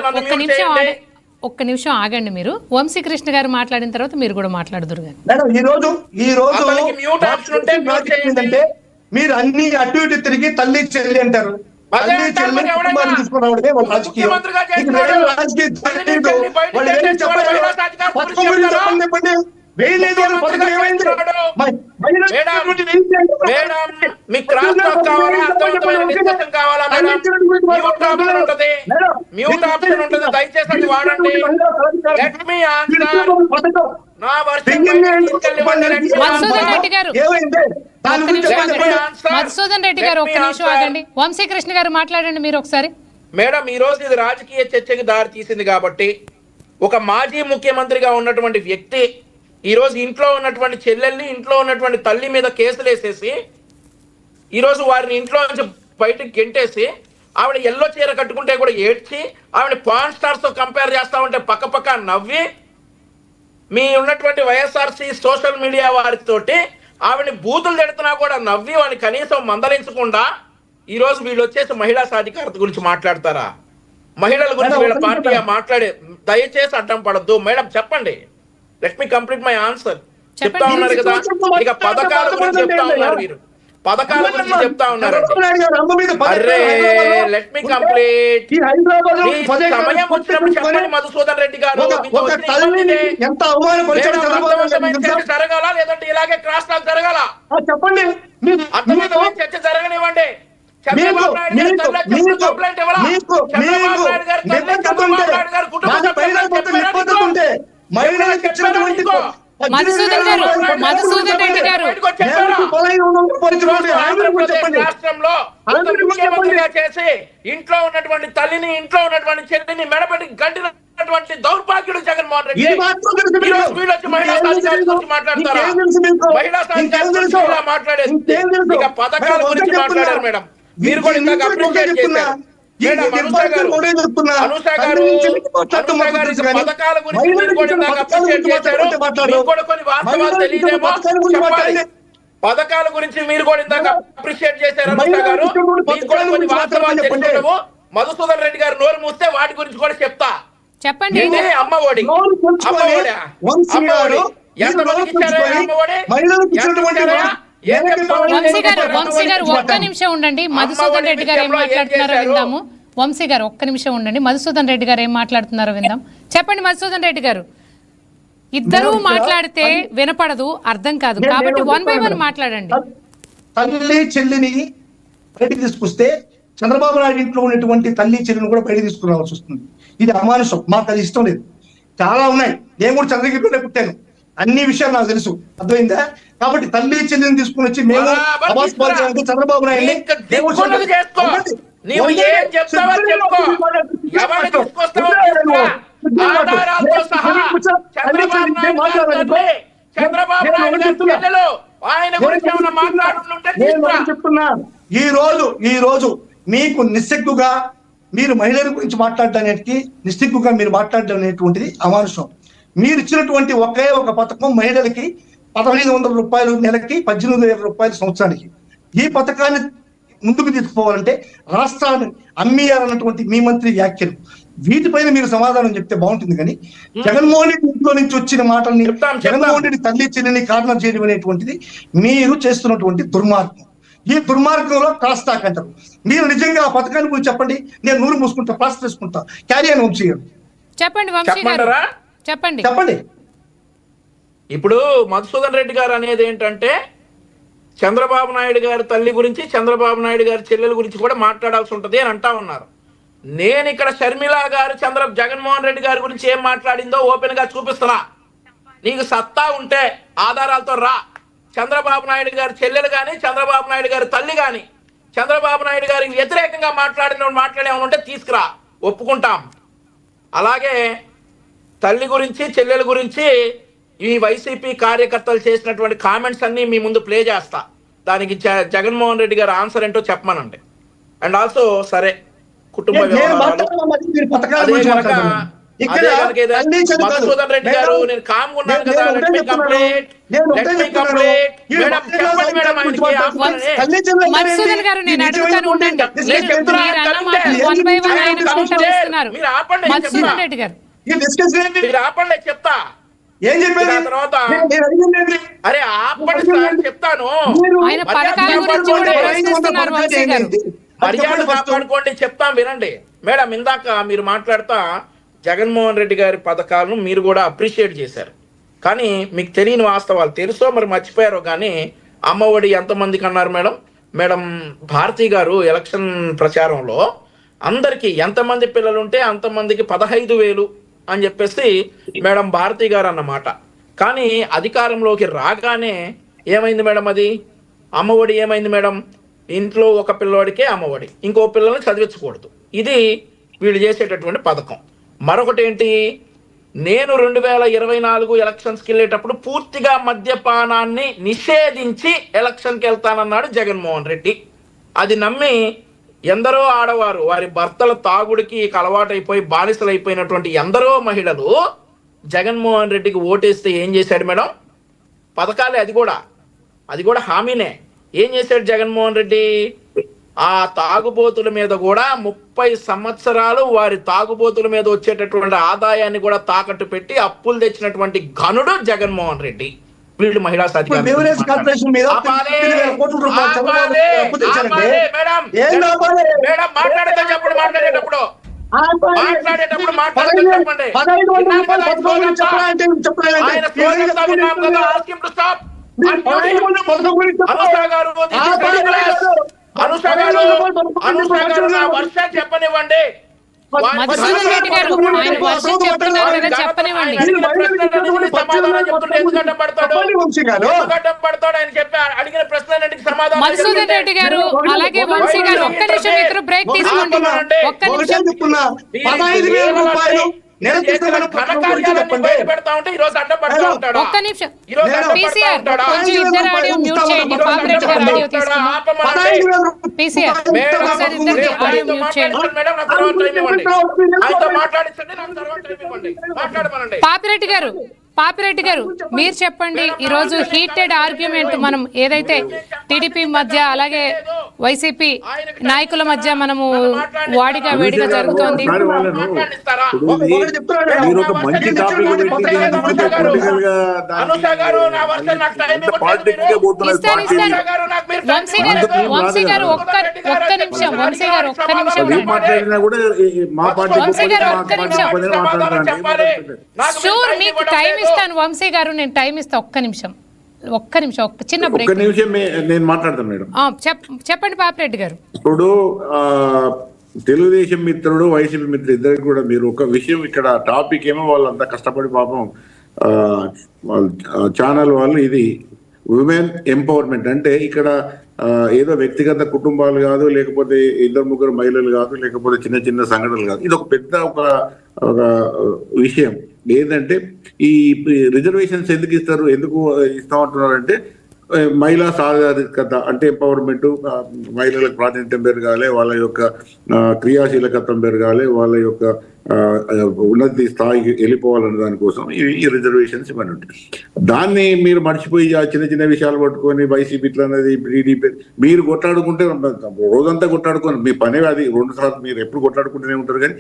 ఒక్క నిమిషం ఆగండి. మీరు వంశీకృష్ణ గారు మాట్లాడిన తర్వాత మీరు కూడా మాట్లాడుదురు కానీ. మేడం ఈ రోజు అతనికి మ్యూట్ ఆప్షన్ ఉంటే మ్యూట్ చేయండి. ఏంటంటే మీరు అన్ని అటు ఇటు తిరిగి తల్లి చెల్లి అంటారు. అదే తల్లి అంటారు చెల్లి మరి ఎవరైనా. కుటుంబాన్ని తీసుకురావడమే వాళ్ళ రాజకీయం. ముఖ్యమంత్రిగా మీకు చేస్తున్నాడు. వేరే రాజకీయ తల్లిని తెలియదు. చెల్లిని బయటికి వాళ్ళు ఏమీ తెచ్చి చెప్పలేదు. మహిళా సాధికారత పథకం గురించి గురించి చెప్తారా? చెప్పండి. వేయలేదు వాళ్ళ పథకం ఏమైంది? చేస్తున్నాడు. మహిళా మేడం, గురించి ఏం చేయాలి? మేడం, మీకు క్రాస్ టాక్ కావాలా? అర్థవంతమైన డిస్కషన్ కావాలా మేడం? మ్యూట్ ఆప్షన్ ఉంటది. మ్యూట్ ఆప్షన్ ఉంటది. దయచేసి అది వాడండి. Let me answer. నా వర్షన్ మధుసూదన్ రెడ్డి గారు ఏమైంది? దాని ఒక్క గురించి నిమిషం చెప్పండి. ఆగండి. మధుసూదన్ రెడ్డి గారు ఒక్క నిమిషం ఆగండి. వంశీకృష్ణ గారు మాట్లాడండి మీరు ఒకసారి. మేడం, ఈ రోజు ఇది రాజకీయ చర్చకి దారి తీసింది కాబట్టి ఒక మాజీ ముఖ్యమంత్రిగా ఉన్నటువంటి వ్యక్తి ఈ రోజు ఇంట్లో ఉన్నటువంటి చెల్లెల్ని, ఇంట్లో ఉన్నటువంటి తల్లి మీద కేసులు వేసేసి ఈ రోజు వారిని ఇంట్లో నుంచి బయటకు గెంటేసి ఆవిడ ఎల్లో చీర కట్టుకుంటే కూడా ఏడ్చి ఆవిడ పాన్ స్టార్స్ తో కంపేర్ చేస్తా ఉంటే పక్క నవ్వి మీ ఉన్నటువంటి వైఎస్ఆర్సీ సోషల్ మీడియా వారితోటి ఆవిడని బూతులు తిడుతున్నా కూడా నవ్వి వాడిని కనీసం మందలించకుండా ఈ రోజు వీళ్ళు వచ్చేసి మహిళా సాధికారత గురించి మాట్లాడతారా? మహిళల గురించి వీళ్ళ పార్టీ మాట్లాడే దయచేసి అడ్డం పడద్దు. మేడం చెప్పండి. Let me complete my answer. చెప్తా ఉన్నారు కదా, ఇక పథకాల గురించి చెప్తా ఉన్నారు మీరు. పథకాల గురించి చెప్తా ఉన్నారు. అరే లెట్ మీ కంప్లీట్. సమయం వచ్చినప్పుడు చెప్పండి మధుసూదన్ రెడ్డి గారు. జరగాల లేదంటే ఇలాగే క్రాస్ టాక్ జరగాల? చెప్పండి. అర్థమైంది. చర్చ జరగనివ్వండి. చంద్రబాబు నాయుడు గారు కంప్లైంట్ ఇవ్వాలా? చంద్రబాబు నాయుడు గారు చంద్రబాబు నాయుడు గారు కుటుంబ మధుసూదన్ రెడ్డి గారు రాష్ట్రంలో ముఖ్యమంత్రిగా చేసి ఇంట్లో ఉన్నటువంటి తల్లిని, ఇంట్లో ఉన్నటువంటి చెల్లిని మెడపడి గంటినటువంటి దౌర్భాగ్యుడు జగన్మోహన్ రెడ్డి. మహిళా సాధికారత గురించి మాట్లాడతారా? మహిళా సాధికారత గురించి ఇలా మాట్లాడేది. ఇక పథకాల గురించి మాట్లాడారు మేడం. మీరు కూడా ఇందాక అప్రిషియేట్ చేశారు. పథకాల గురించి మీరు కూడా ఇందాక అప్రిషియేట్ చేశారు. మీకు కూడా కొన్ని వాస్తవాలు తెలియదేమో చెప్పాలి. పథకాల గురించి మీరు కూడా ఇందాక అప్రిషియేట్ చేశారు అనుష గారు. మీకు కూడా కొన్ని వాస్తవాలు తెలియదేమో. మధుసూదన్ రెడ్డి గారు నోరు మూస్తే వాటి గురించి కూడా చెప్తా. చెప్పండి. అమ్మ ఒడి, ఎంతమందికి ఇచ్చారా అమ్మ ఒడి? వంశీ గారు ఒక్క నిమిషం ఉండండి. మధుసూదన్ రెడ్డి గారు ఏం మాట్లాడుతున్నారో విందాము. వంశీ గారు ఒక్క నిమిషం ఉండండి. మధుసూదన్ రెడ్డి గారు ఏం మాట్లాడుతున్నారో విందాం. చెప్పండి మధుసూదన్ రెడ్డి గారు. ఇద్దరు మాట్లాడితే వినపడదు, అర్థం కాదు, కాబట్టి వన్ బై వన్ మాట్లాడండి. తల్లి చెల్లిని బయటికి తీసుకొస్తే చంద్రబాబు నాయుడు ఇంట్లో ఉన్నటువంటి తల్లి చెల్లిని కూడా బయటకు తీసుకురావాల్సి వస్తుంది. ఇది అమానుషం. మాకు అది ఇష్టం లేదు. చాలా ఉన్నాయి. నేను కూడా చంద్రగిరిలోనే పుట్టాను. అన్ని విషయాలు నాకు తెలుసు. అర్థమైందా? కాబట్టి తల్లి చెల్లిని తీసుకుని వచ్చి మేము చంద్రబాబు నాయుడు చెప్తున్నా. ఈ రోజు మీకు నిస్సిగ్గుగా మీరు మహిళల గురించి మాట్లాడడానికి నిస్సిగ్గుగా మీరు మాట్లాడడం అనేటువంటిది అమానుషం. మీరు ఇచ్చినటువంటి ఒకే ఒక పథకం మహిళలకి 1,500 రూపాయలు నెలకి, 18,000 రూపాయలు సంవత్సరానికి. ఈ పథకాన్ని ముందుకు తీసుకుపోవాలంటే రాష్ట్రాన్ని అమ్మేయాలన్నటువంటి మీ మంత్రి వ్యాఖ్యలు, వీటిపైన మీరు సమాధానం చెప్తే బాగుంటుంది. కానీ జగన్మోహన్ రెడ్డి ఇంట్లో నుంచి వచ్చిన మాటల్ని, జగన్మోహన్ రెడ్డి తల్లి చెల్లిని కారణం చేయడం అనేటువంటిది మీరు చేస్తున్నటువంటి దుర్మార్గం. ఈ దుర్మార్గంలో క్రాస్ టాక్ అంటారు. మీరు నిజంగా ఆ పథకాన్ని గురించి చెప్పండి. నేను నూరు మూసుకుంటా, పాస్ చేసుకుంటా. క్యారీ అని వంశీ గారు చెప్పండి. వంశీ గారు చెప్పండి. చెప్పండి. ఇప్పుడు మధుసూదన్ రెడ్డి గారు అనేది ఏంటంటే చంద్రబాబు నాయుడు గారి తల్లి గురించి, చంద్రబాబు నాయుడు గారి చెల్లెల గురించి కూడా మాట్లాడాల్సి ఉంటది అని అంటా ఉన్నారు. నేను ఇక్కడ షర్మిల గారు జగన్మోహన్ రెడ్డి గారి గురించి ఏం మాట్లాడిందో ఓపెన్ గా చూపిస్తున్నా. నీకు సత్తా ఉంటే ఆధారాలతో రా. చంద్రబాబు నాయుడు గారి చెల్లెలు కానీ, చంద్రబాబు నాయుడు గారి తల్లి కానీ, చంద్రబాబు నాయుడు గారికి వ్యతిరేకంగా మాట్లాడేమంటే తీసుకురా, ఒప్పుకుంటాం. అలాగే తల్లి గురించి, చెల్లెల గురించి ఈ వైసీపీ కార్యకర్తలు చేసినటువంటి కామెంట్స్ అన్ని మీ ముందు ప్లే చేస్తా. దానికి జగన్మోహన్ రెడ్డి గారు ఆన్సర్ ఏంటో చెప్పమనండి. అండ్ ఆల్సో సరే, కుటుంబ వ్యవహారాలు అదే కనుక మధుసూదన్ రెడ్డి గారు నేను కామ్గా ఉన్నాను కదా లెట్ మీ కంప్లీట్ మేడం చెప్పండి మేడం మధుసూదన్ గారు నేను అడుగుతాను ఉండండి వన్ బై వన్ ఆయన కౌంటర్ ఇస్తున్నారు మధుసూదన్ రెడ్డి గారు మీరు ఆపండి చెప్తా ఏం చెప్పారు తర్వాత అరే ఆపండి సార్ చెప్తాను ఆయన పథకాల గురించి కూడా ప్రశ్నిస్తున్నారు వంశీ గారు మర్యాద కాపాడుకోండి చెప్తాం వినండి మేడం ఇందాక మీరు మాట్లాడుతా జగన్మోహన్ రెడ్డి గారి పథకాలను మీరు కూడా అప్రిషియేట్ చేశారు కానీ మీకు తెలియని వాస్తవాలు తెలుసో మరి మర్చిపోయారో కానీ అమ్మఒడి ఎంతమందికి అన్నారు మేడం మేడం భారతి గారు ఎలక్షన్ ప్రచారంలో అందరికీ ఎంతమంది పిల్లలు ఉంటే అంతమందికి 15,000 అని చెప్పేసి మేడం భారతి గారు అన్నమాట కానీ అధికారంలోకి రాగానే ఏమైంది మేడం అది అమ్మఒడి ఏమైంది మేడం ఇంట్లో ఒక పిల్లవాడికే అమ్మఒడి ఇంకో పిల్లల్ని చదివించకూడదు ఇది వీళ్ళు చేసేటటువంటి పథకం మరొకటి ఏంటి నేను 2024 ఎలక్షన్స్కి వెళ్ళేటప్పుడు పూర్తిగా మద్యపానాన్ని నిషేధించి ఎలక్షన్కి వెళ్తానన్నాడు జగన్మోహన్ రెడ్డి అది నమ్మి ఎందరో ఆడవారు వారి భర్తల తాగుడికి అలవాటైపోయి బానిసలైపోయినటువంటి ఎందరో మహిళలు జగన్మోహన్ రెడ్డికి ఓటేస్తే ఏం చేశాడు మేడం పథకాలే అది కూడా హామీనే ఏం చేశాడు జగన్మోహన్ రెడ్డి ఆ తాగుబోతుల మీద కూడా 30 సంవత్సరాలు వారి తాగుబోతుల మీద వచ్చేటటువంటి ఆదాయాన్ని కూడా తాకట్టు పెట్టి అప్పులు తెచ్చినటువంటి ఘనుడు జగన్మోహన్ రెడ్డి వీళ్ళు మహిళా మాట్లాడేటప్పుడు వర్షం చెప్పనివ్వండి మధుసూదన్ రెడ్డి గారు ఆయన వర్షం చెప్తున్నారు కదా చెప్పనివ్వండి మధుసూదన్ రెడ్డి గారు అలాగే వంశీ గారు ఒక్క నిమిషం ఇక్కడ బ్రేక్ తీసుకోండి ఒక్క నిమిషం ఒక్క నిమిషం పీసీఆర్ కొంచెం ఇద్దరు ఆడియో మ్యూట్ చేయండి పాపిరెడ్డి గారు ఆడియో తీసుకున్నాం పీసీఆర్ ఒకసారి ఇద్దరికి ఆడియో మ్యూట్ చేయండి పాపిరెడ్డి గారు మీరు చెప్పండి ఈరోజు హీటెడ్ ఆర్గ్యుమెంట్ మనం ఏదైతే టీడీపీ మధ్య అలాగే వైసీపీ నాయకుల మధ్య మనము వాడిగా వేడిగా జరుగుతోంది వంశీ గారు ఒక్క నిమిషం వంశీ గారు ఒక్క నిమిషం షూర్ మీకు టైం ఇస్తాను వంశీ గారు నేను టైం ఇస్తా ఒక్క నిమిషం ఒక్క చిన్న బ్రేక్ నేను మాట్లాడతాను మేడం చెప్పండి పాపిరెడ్డి గారు ఇప్పుడు తెలుగుదేశం మిత్రుడు వైసీపీ మిత్రుడు ఇద్దరికి కూడా మీరు ఒక విషయం ఇక్కడ టాపిక్ ఏమో వాళ్ళంతా కష్టపడి పాపం ఛానల్ వాళ్ళు ఇది ఉమెన్ ఎంపవర్మెంట్ అంటే ఇక్కడ ఏదో వ్యక్తిగత కుటుంబాలు కాదు లేకపోతే 2-3 మహిళలు కాదు లేకపోతే చిన్న చిన్న సంఘటనలు కాదు ఇది ఒక పెద్ద ఒక విషయం ఏంటంటే ఈ రిజర్వేషన్స్ ఎందుకు ఇస్తామంటున్నారంటే మహిళా సాధికారత అంటే ఎంపవర్మెంట్ మహిళలకు ప్రాతినిధ్యం పెరగాలి వాళ్ళ యొక్క క్రియాశీలకత్వం పెరగాలి వాళ్ళ యొక్క ఉన్నతి స్థాయికి వెళ్ళిపోవాలన్న దానికోసం ఈ రిజర్వేషన్స్ ఇవన్నీ ఉంటాయి దాన్ని మీరు మర్చిపోయి ఆ చిన్న చిన్న విషయాలు పట్టుకొని వైసీపీ ఇట్లా అనేది టీడీపీ మీరు కొట్లాడుకుంటే రోజంతా కొట్లాడుకోండి మీ పనే అది 2 సార్లు మీరు ఎప్పుడు కొట్లాడుకుంటూనే ఉంటారు కానీ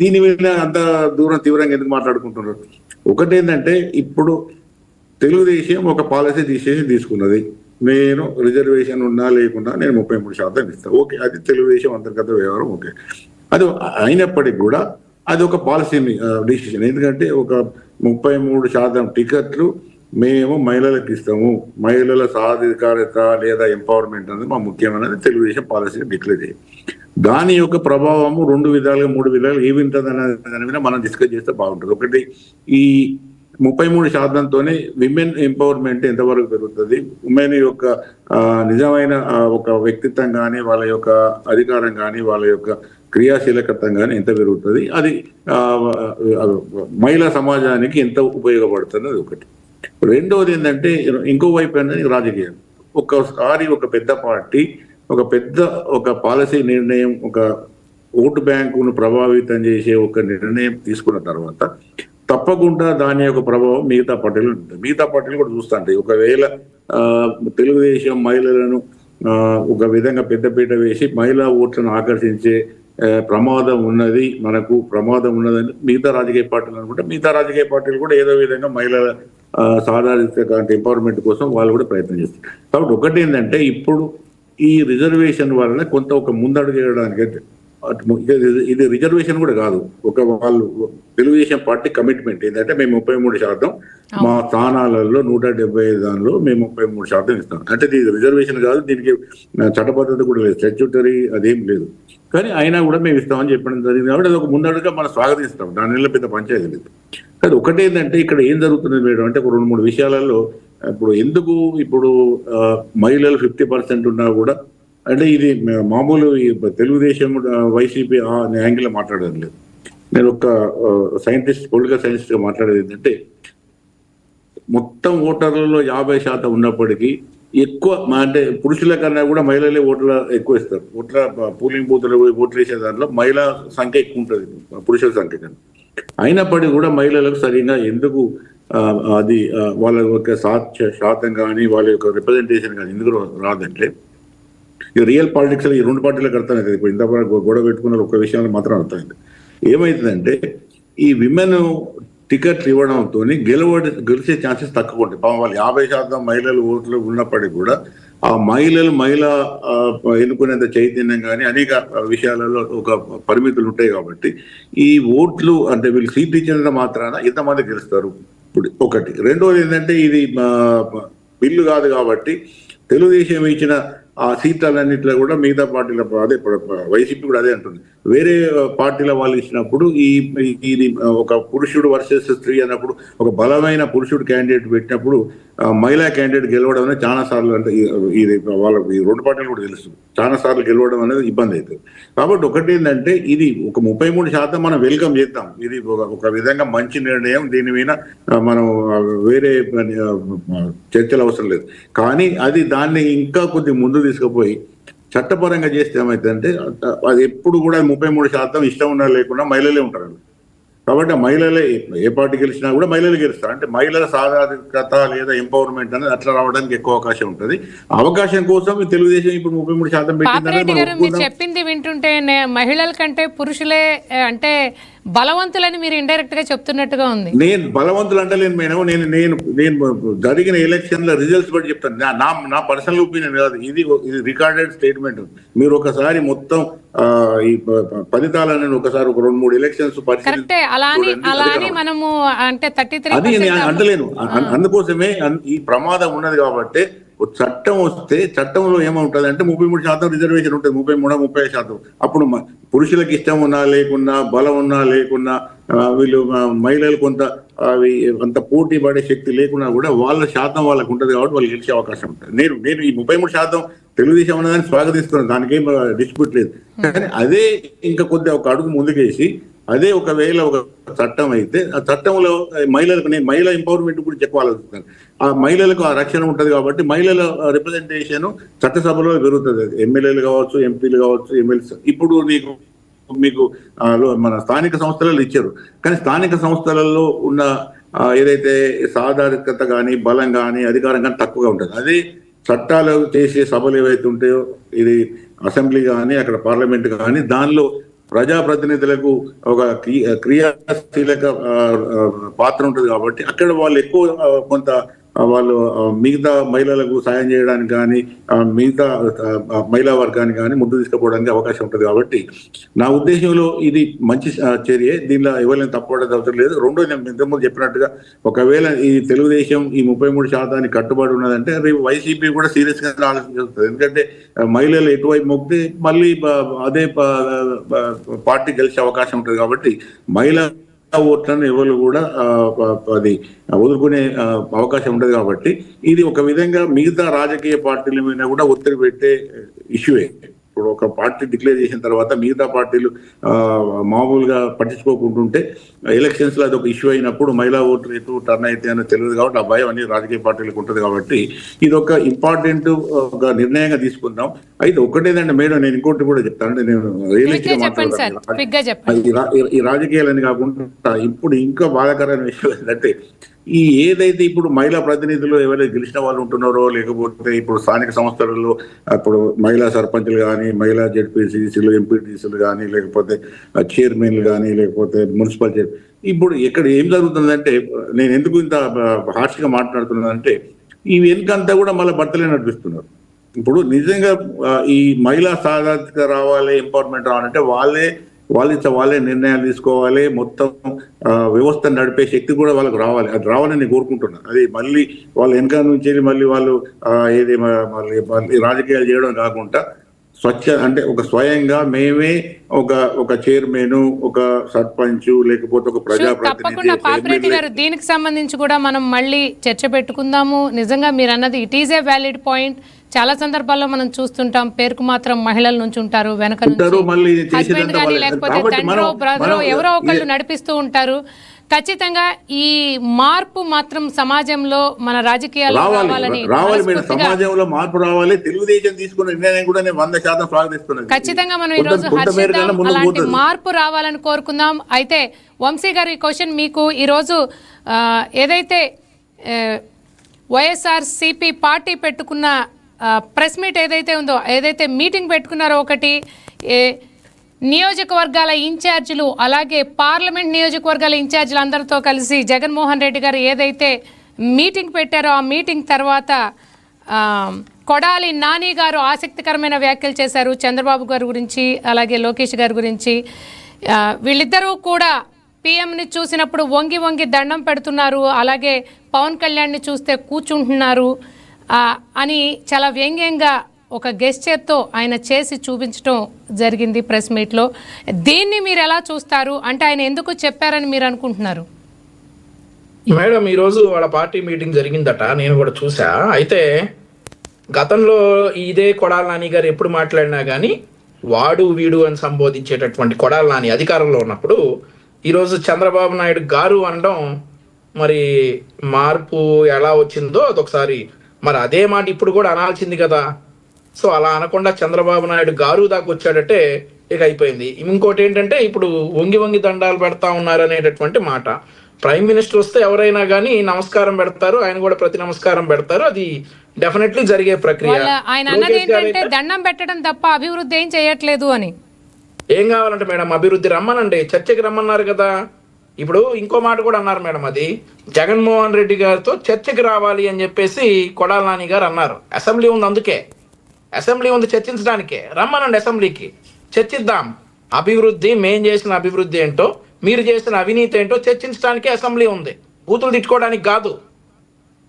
దీని మీద అంత దూరం తీవ్రంగా ఎందుకు మాట్లాడుకుంటున్నారు ఒకటేంటంటే ఇప్పుడు తెలుగుదేశం ఒక పాలసీ తీసుకున్నది నేను రిజర్వేషన్ ఉన్నా లేకుండా నేను 33% ఇస్తాను ఓకే అది తెలుగుదేశం అంతర్గత వ్యవహారం ఓకే అది అయినప్పటికీ కూడా అది ఒక పాలసీ డిసిషన్ ఎందుకంటే ఒక 33% టికెట్లు మేము మహిళలకు ఇస్తాము మహిళల సాధికారత లేదా ఎంపవర్మెంట్ అనేది మా ముఖ్యమైనది తెలుగుదేశం పాలసీ డిక్లేర్ చేయాలి దాని యొక్క ప్రభావము 2 విధాలుగా 3 విధాలుగా ఏ వింటుంది అనే దాని మీద మనం డిస్కస్ చేస్తే బాగుంటుంది ఒకటి ఈ 33%తోనే విమెన్ ఎంపవర్మెంట్ ఎంతవరకు పెరుగుతుంది ఉమెన్ యొక్క నిజమైన ఒక వ్యక్తిత్వం కానీ వాళ్ళ యొక్క అధికారం కానీ వాళ్ళ యొక్క క్రియాశీలకత్వం కానీ ఎంత పెరుగుతుంది అది మహిళా సమాజానికి ఎంత ఉపయోగపడుతుంది అది ఒకటి రెండవది ఏంటంటే ఇంకో వైపు అనేది రాజకీయం ఒక్కసారి ఒక పెద్ద పార్టీ ఒక పాలసీ నిర్ణయం ఒక ఓటు బ్యాంకును ప్రభావితం చేసే ఒక నిర్ణయం తీసుకున్న తర్వాత తప్పకుండా దాని యొక్క ప్రభావం మిగతా పార్టీలు ఉంటుంది. మిగతా పార్టీలు కూడా చూస్తుంటాయి. ఒకవేళ తెలుగుదేశం మహిళలను ఒక విధంగా పెద్దపీట వేసి మహిళా ఓట్లను ఆకర్షించే ప్రమాదం ఉన్నది, మనకు ప్రమాదం ఉన్నదని మిగతా రాజకీయ పార్టీలు అనుకుంటే మిగతా రాజకీయ పార్టీలు కూడా ఏదో విధంగా మహిళల సాధారణ ఎంపవర్మెంట్ కోసం వాళ్ళు కూడా ప్రయత్నం చేస్తారు. కాబట్టి ఒకటి ఏంటంటే ఇప్పుడు ఈ రిజర్వేషన్ వలన కొంత ఒక ముందడుగు వేయడానికి ఇది రిజర్వేషన్ కూడా కాదు, ఒక వాళ్ళు తెలుగుదేశం పార్టీ కమిట్మెంట్ ఏంటంటే మేము 33% మా స్థానాలలో 175 దానిలో మేము 33% ఇస్తాం. అంటే ఇది రిజర్వేషన్ కాదు, దీనికి చట్టబద్ధత కూడా లేదు, స్టాట్యూటరీ అదేం లేదు. కానీ అయినా కూడా మేము ఇస్తామని చెప్పడం జరిగింది కాబట్టి అది ఒక ముందడుగా మనం స్వాగతిస్తాం, దానిలో పెద్ద పంచాయతీ లేదు. కానీ ఒకటేంటంటే ఇక్కడ ఏం జరుగుతుంది మేడం అంటే ఒక 2-3 విషయాలలో ఇప్పుడు ఎందుకు ఇప్పుడు మహిళలు 50% ఉన్నా కూడా అంటే ఇది మామూలు తెలుగుదేశం వైసీపీ ఆ యాంగిల్ మాట్లాడడం లేదు. నేను ఒక సైంటిస్ట్, పొలిటికల్ సైంటిస్ట్ గా మాట్లాడేది ఏంటంటే మొత్తం ఓటర్లలో 50% ఉన్నప్పటికీ ఎక్కువ అంటే పురుషుల కన్నా కూడా మహిళలే ఓట్ల ఎక్కువ ఇస్తారు. ఓట్ల పోలింగ్ బూత్లో ఓట్లు వేసే దాంట్లో మహిళా సంఖ్య ఎక్కువ ఉంటుంది పురుషుల సంఖ్య కన్నా. అయినప్పటికీ కూడా మహిళలకు సరిగా ఎందుకు అది వాళ్ళ యొక్క శాతం కానీ వాళ్ళ యొక్క రిప్రజెంటేషన్ కానీ ఎందుకు రాదంటే ఈ రియల్ పాలిటిక్స్ ఈ 2 పార్టీలకు అర్థమైంది. ఇప్పుడు ఇంతవరకు గొడవ పెట్టుకున్న ఒక విషయంలో మాత్రం అర్థమైంది. ఏమైతుందంటే ఈ విమెన్ టికెట్లు ఇవ్వడంతో గెలిచే ఛాన్సెస్ తక్కువ ఉంటాయి. వాళ్ళు 50% మహిళలు ఓట్లు ఉన్నప్పటికీ కూడా ఆ మహిళా ఎన్నుకునేంత చైతన్యం కానీ అనేక విషయాలలో ఒక పరిమితులు ఉంటాయి. కాబట్టి ఈ ఓట్లు అంటే వీళ్ళు సీట్లు ఇచ్చిన మాత్రాన ఎంతమంది గెలుస్తారు ఇప్పుడు ఒకటి. రెండోది ఏంటంటే ఇది బిల్లు కాదు కాబట్టి తెలుగుదేశం ఇచ్చిన ఆ సీట్లన్నింటిలో కూడా మిగతా పార్టీల అదే వైసీపీ కూడా అదే అంటుంది. వేరే పార్టీల వాళ్ళు ఇచ్చినప్పుడు ఇది ఒక పురుషుడు వర్సెస్ స్త్రీ అన్నప్పుడు ఒక బలమైన పురుషుడు క్యాండిడేట్ పెట్టినప్పుడు మహిళా క్యాండిడేట్ గెలవడం అనేది చాలా సార్లు అంటే ఇది వాళ్ళ ఈ 2 పార్టీలు కూడా తెలుస్తుంది చాలా సార్లు గెలవడం అనేది ఇబ్బంది అవుతుంది. కాబట్టి ఒకటి ఏంటంటే ఇది ఒక 33% మనం వెల్కమ్ చేద్దాం. ఇది ఒక విధంగా మంచి నిర్ణయం, దీని మీద మనం వేరే చర్చలు అవసరం లేదు. కానీ అది దాన్ని ఇంకా కొద్ది ముందు తీసుకుపోయి చట్టపరంగా చేస్తే ఏమైతుందంటే అది ఎప్పుడు కూడా 33% ఇష్టం ఉన్నా లేకుండా మహిళలే ఉంటారు. కాబట్టి మహిళలే ఏ పార్టీ గెలిచినా కూడా మహిళలు గెలుస్తారు. అంటే మహిళల సాధారణత లేదా ఎంపవర్మెంట్ అనేది అట్లా రావడానికి ఎక్కువ అవకాశం ఉంటుంది. అవకాశం కోసం తెలుగుదేశం ఇప్పుడు 33% పెట్టిందని చెప్పింది వింటుంటే మహిళల కంటే పురుషులే అంటే బలవంతులని మీరు ఇండైరెక్ట్ గా చెప్తున్నట్టుగా ఉంది. నేను బలవంతులు అంటలేను మేడం, నేను జరిగిన ఎలక్షన్ లో రిజల్ట్స్ బట్టి చెప్తాను. నా పర్సనల్ ఒపీనియన్ కాదు, ఇది రికార్డెడ్ స్టేట్మెంట్. మీరు ఒకసారి మొత్తం ఈ ఫలితాలను ఒకసారి ఒక 2-3 ఎలక్షన్స్ అలానే మనము అంటే 33 అది నేను అంటలేను. అందుకోసమే ఈ ప్రమాదం ఉన్నది కాబట్టి చట్టం వస్తే చట్టంలో ఏముంటుంది అంటే 33% రిజర్వేషన్ ఉంటుంది, 33-30%. అప్పుడు పురుషులకు ఇష్టం ఉన్నా లేకున్నా, బలం ఉన్నా లేకున్నా, వీళ్ళు మహిళలు కొంత అవి అంత పోటీ పడే శక్తి లేకున్నా కూడా వాళ్ళ శాతం వాళ్ళకు ఉంటుంది కాబట్టి వాళ్ళు గెలిచే అవకాశం ఉంటుంది. నేను ఈ 33% తెలుగుదేశం ఉన్నదాన్ని స్వాగతిస్తున్నాను, దానికేం డిస్ప్యూట్ లేదు. కానీ అదే ఇంకా కొద్దిగా ఒక అడుగు ముందుకేసి అదే ఒకవేళ ఒక చట్టం అయితే ఆ చట్టంలో మహిళలకు, నేను మహిళా ఎంపవర్మెంట్ గురించి ఎక్కువ ఆలోచిస్తాను. ఆ మహిళలకు ఆ రక్షణ ఉంటుంది కాబట్టి మహిళల రిప్రజెంటేషన్ చట్టసభలో పెరుగుతుంది. ఎమ్మెల్యేలు కావచ్చు, ఎంపీలు కావచ్చు, ఎమ్మెల్సీ. ఇప్పుడు మీకు మన స్థానిక సంస్థలలో ఇచ్చారు, కానీ స్థానిక సంస్థలలో ఉన్న ఏదైతే సాధారణత కానీ బలం కానీ అధికారం కానీ తక్కువగా ఉంటుంది. అదే చట్టాలు చేసే సభలు ఏవైతే ఉంటాయో, ఇది అసెంబ్లీ కానీ అక్కడ పార్లమెంట్ కానీ, దానిలో ప్రజాప్రతినిధులకు ఒక క్రియాశీలక పాత్ర ఉంటుంది కాబట్టి అక్కడ వాళ్ళు ఎక్కువ కొంత వాళ్ళు మిగతా మహిళలకు సాయం చేయడానికి కానీ మిగతా మహిళా వర్గానికి కానీ ముందు తీసుకుపోవడానికి అవకాశం ఉంటుంది. కాబట్టి నా ఉద్దేశంలో ఇది మంచి చర్య, దీనిలో ఎవరైనా తప్పడం అవసరం లేదు. రెండో, నేను ఇంతకుముందు చెప్పినట్టుగా ఒకవేళ ఈ తెలుగుదేశం ఈ 33% కట్టుబడి ఉన్నదంటే రేపు వైసీపీ కూడా సీరియస్ గా ఆలోచించుతుంది. ఎందుకంటే మహిళలు ఎటువైపు మొక్కితే మళ్ళీ అదే పార్టీ గెలిచే అవకాశం ఉంటుంది. కాబట్టి మహిళా ఓట్లను ఎవరు కూడా అది వదులుకునే అవకాశం ఉండదు. కాబట్టి ఇది ఒక విధంగా మిగతా రాజకీయ పార్టీల మీద కూడా ఒత్తిడి పెట్టే ఇష్యూయే. ఇప్పుడు ఒక పార్టీ డిక్లేర్ చేసిన తర్వాత మిగతా పార్టీలు మామూలుగా పట్టించుకోకుంటుంటే ఎలక్షన్స్ లో అది ఒక ఇష్యూ అయినప్పుడు మహిళా ఓటు రేటు టర్న్ అయితే అని తెలియదు కాబట్టి ఆ భయం అన్ని రాజకీయ పార్టీలకు ఉంటుంది కాబట్టి ఇది ఒక ఇంపార్టెంట్ ఒక నిర్ణయంగా తీసుకుందాం. అయితే ఒకటేదండి మేడం, నేను ఇంకోటి కూడా చెప్తాను, అంటే నేను రియలిస్టిక్ గా మాట్లాడతాను. ఈ రాజకీయాలని కాకుండా ఇప్పుడు ఇంకా బాధాకరమైన విషయం ఏంటంటే ఈ ఏదైతే ఇప్పుడు మహిళా ప్రతినిధులు ఎవరైతే గెలిచిన వాళ్ళు ఉంటున్నారో, లేకపోతే ఇప్పుడు స్థానిక సంస్థలలో ఇప్పుడు మహిళా సర్పంచ్లు కానీ, మహిళా జెడ్పీసీసీలు, ఎంపీటీసీలు కానీ, లేకపోతే చైర్మన్లు కానీ, లేకపోతే మున్సిపల్ ఇప్పుడు ఇక్కడ ఏం జరుగుతుందంటే, నేను ఎందుకు ఇంత హార్ష్ గా మాట్లాడుతున్నానంటే ఈ వెనుకంతా కూడా మళ్ళీ భర్తలే నడిపిస్తున్నారు. ఇప్పుడు నిజంగా ఈ మహిళా సాధిక రావాలి, ఎంపవర్మెంట్ రావాలంటే వాళ్ళే నిర్ణయాలు తీసుకోవాలి, మొత్తం వ్యవస్థను నడిపే శక్తి కూడా వాళ్ళకి రావాలి. అది రావాలని నేను కోరుకుంటున్నాను. అది మళ్ళీ వాళ్ళ వెనక నుంచి మళ్ళీ వాళ్ళు ఏది మళ్ళీ రాజకీయాలు చేయడం కాకుండా అంటే ఒక స్వయంగా మేమే ఒక చైర్మన్, ఒక సర్పంచ్, లేకపోతే ఒక తప్పకుండా పాపిరెడ్డి గారు దీనికి సంబంధించి కూడా మనం మళ్ళీ చర్చ పెట్టుకుందాము. నిజంగా మీరు అన్నది it is a valid point. చాలా సందర్భాల్లో మనం చూస్తుంటాం, పేరుకు మాత్రం మహిళల నుంచి ఉంటారు, వెనక నుంచి హస్బెండ్ కానీ లేకపోతే తండ్రో బ్రదరో ఎవరో ఒకళ్ళు నడిపిస్తూ ఉంటారు. ఖచ్చితంగా ఈ మార్పు మాత్రం సమాజంలో మన రాజకీయాల్లో రావాలని సమాజంలో మార్పు రావాలి. తెలుగుదేశం తీసుకున్న నిర్ణయం కూడా 100% స్వాగతిస్తున్నాను. ఖచ్చితంగా మనం ఈ రోజు హర్షిద్దాం, అలాంటి మార్పు రావాలని కోరుకుందాం. అయితే వంశీ గారు, ఈ క్వశ్చన్ మీకు ఈరోజు ఏదైతే వైఎస్ఆర్సీపీ పార్టీ పెట్టుకున్న ప్రెస్ మీట్ ఏదైతే ఉందో, ఏదైతే మీటింగ్ పెట్టుకున్నారో, ఒకటి నియోజకవర్గాల ఇన్ఛార్జీలు అలాగే పార్లమెంట్ నియోజకవర్గాల ఇన్ఛార్జీలు అందరితో కలిసి జగన్మోహన్ రెడ్డి గారు ఏదైతే మీటింగ్ పెట్టారో ఆ మీటింగ్ తర్వాత కొడాలి నాని గారు ఆసక్తికరమైన వ్యాఖ్యలు చేశారు చంద్రబాబు గారి గురించి, అలాగే లోకేష్ గారి గురించి. వీళ్ళిద్దరూ కూడా పీఎంని చూసినప్పుడు వంగి వంగి దండం పెడుతున్నారు, అలాగే పవన్ కళ్యాణ్ని చూస్తే కూర్చుంటున్నారు అని చాలా వ్యంగ్యంగా ఒక గెస్చర్తో ఆయన చేసి చూపించడం జరిగింది ప్రెస్ మీట్లో. దీన్ని మీరు ఎలా చూస్తారు? అంటే ఆయన ఎందుకు చెప్పారని మీరు అనుకుంటున్నారు? మేడం, ఈరోజు వాళ్ళ పార్టీ మీటింగ్ జరిగిందట, నేను కూడా చూసా. అయితే గతంలో ఇదే కొడాలి నాని గారు ఎప్పుడు మాట్లాడినా కానీ వాడు వీడు అని సంబోధించేటటువంటి కొడాలి నాని అధికారంలో ఉన్నప్పుడు ఈరోజు చంద్రబాబు నాయుడు గారు అనడం మరి మార్పు ఎలా వచ్చిందో అదొకసారి మరి అదే మాట ఇప్పుడు కూడా అనాల్సింది కదా. సో అలా అనకుండా చంద్రబాబు నాయుడు గారు దాకా వచ్చాడంటే ఇక అయిపోయింది. ఇంకోటి ఏంటంటే ఇప్పుడు వంగి వంగి దండాలు పెడతా ఉన్నారు అనేటటువంటి మాట. ప్రైమ్ మినిస్టర్ వస్తే ఎవరైనా కానీ నమస్కారం పెడతారు, ఆయన కూడా ప్రతి నమస్కారం పెడతారు, అది డెఫినెట్లీ జరిగే ప్రక్రియ. ఆయన అన్నది ఏంటంటే దండం పెట్టడం తప్ప అభివృద్ధి ఏం చేయట్లేదు అని. ఏం కావాలంటే మేడం, అభివృద్ధి రమ్మనండి, చర్చకి రమ్మన్నారు కదా. ఇప్పుడు ఇంకో మాట కూడా అన్నారు మేడం, అది జగన్మోహన్ రెడ్డి గారితో చర్చకి రావాలి అని చెప్పేసి కొడాలి నాని గారు అన్నారు. అసెంబ్లీ ఉంది, అందుకే అసెంబ్లీ ఉంది చర్చించడానికే. రమ్మనండి అసెంబ్లీకి, చర్చిద్దాం. అభివృద్ధి, మేం చేసిన అభివృద్ధి ఏంటో, మీరు చేసిన అవినీతి ఏంటో చర్చించడానికే అసెంబ్లీ ఉంది, బూతులు తిట్టుకోవడానికి కాదు.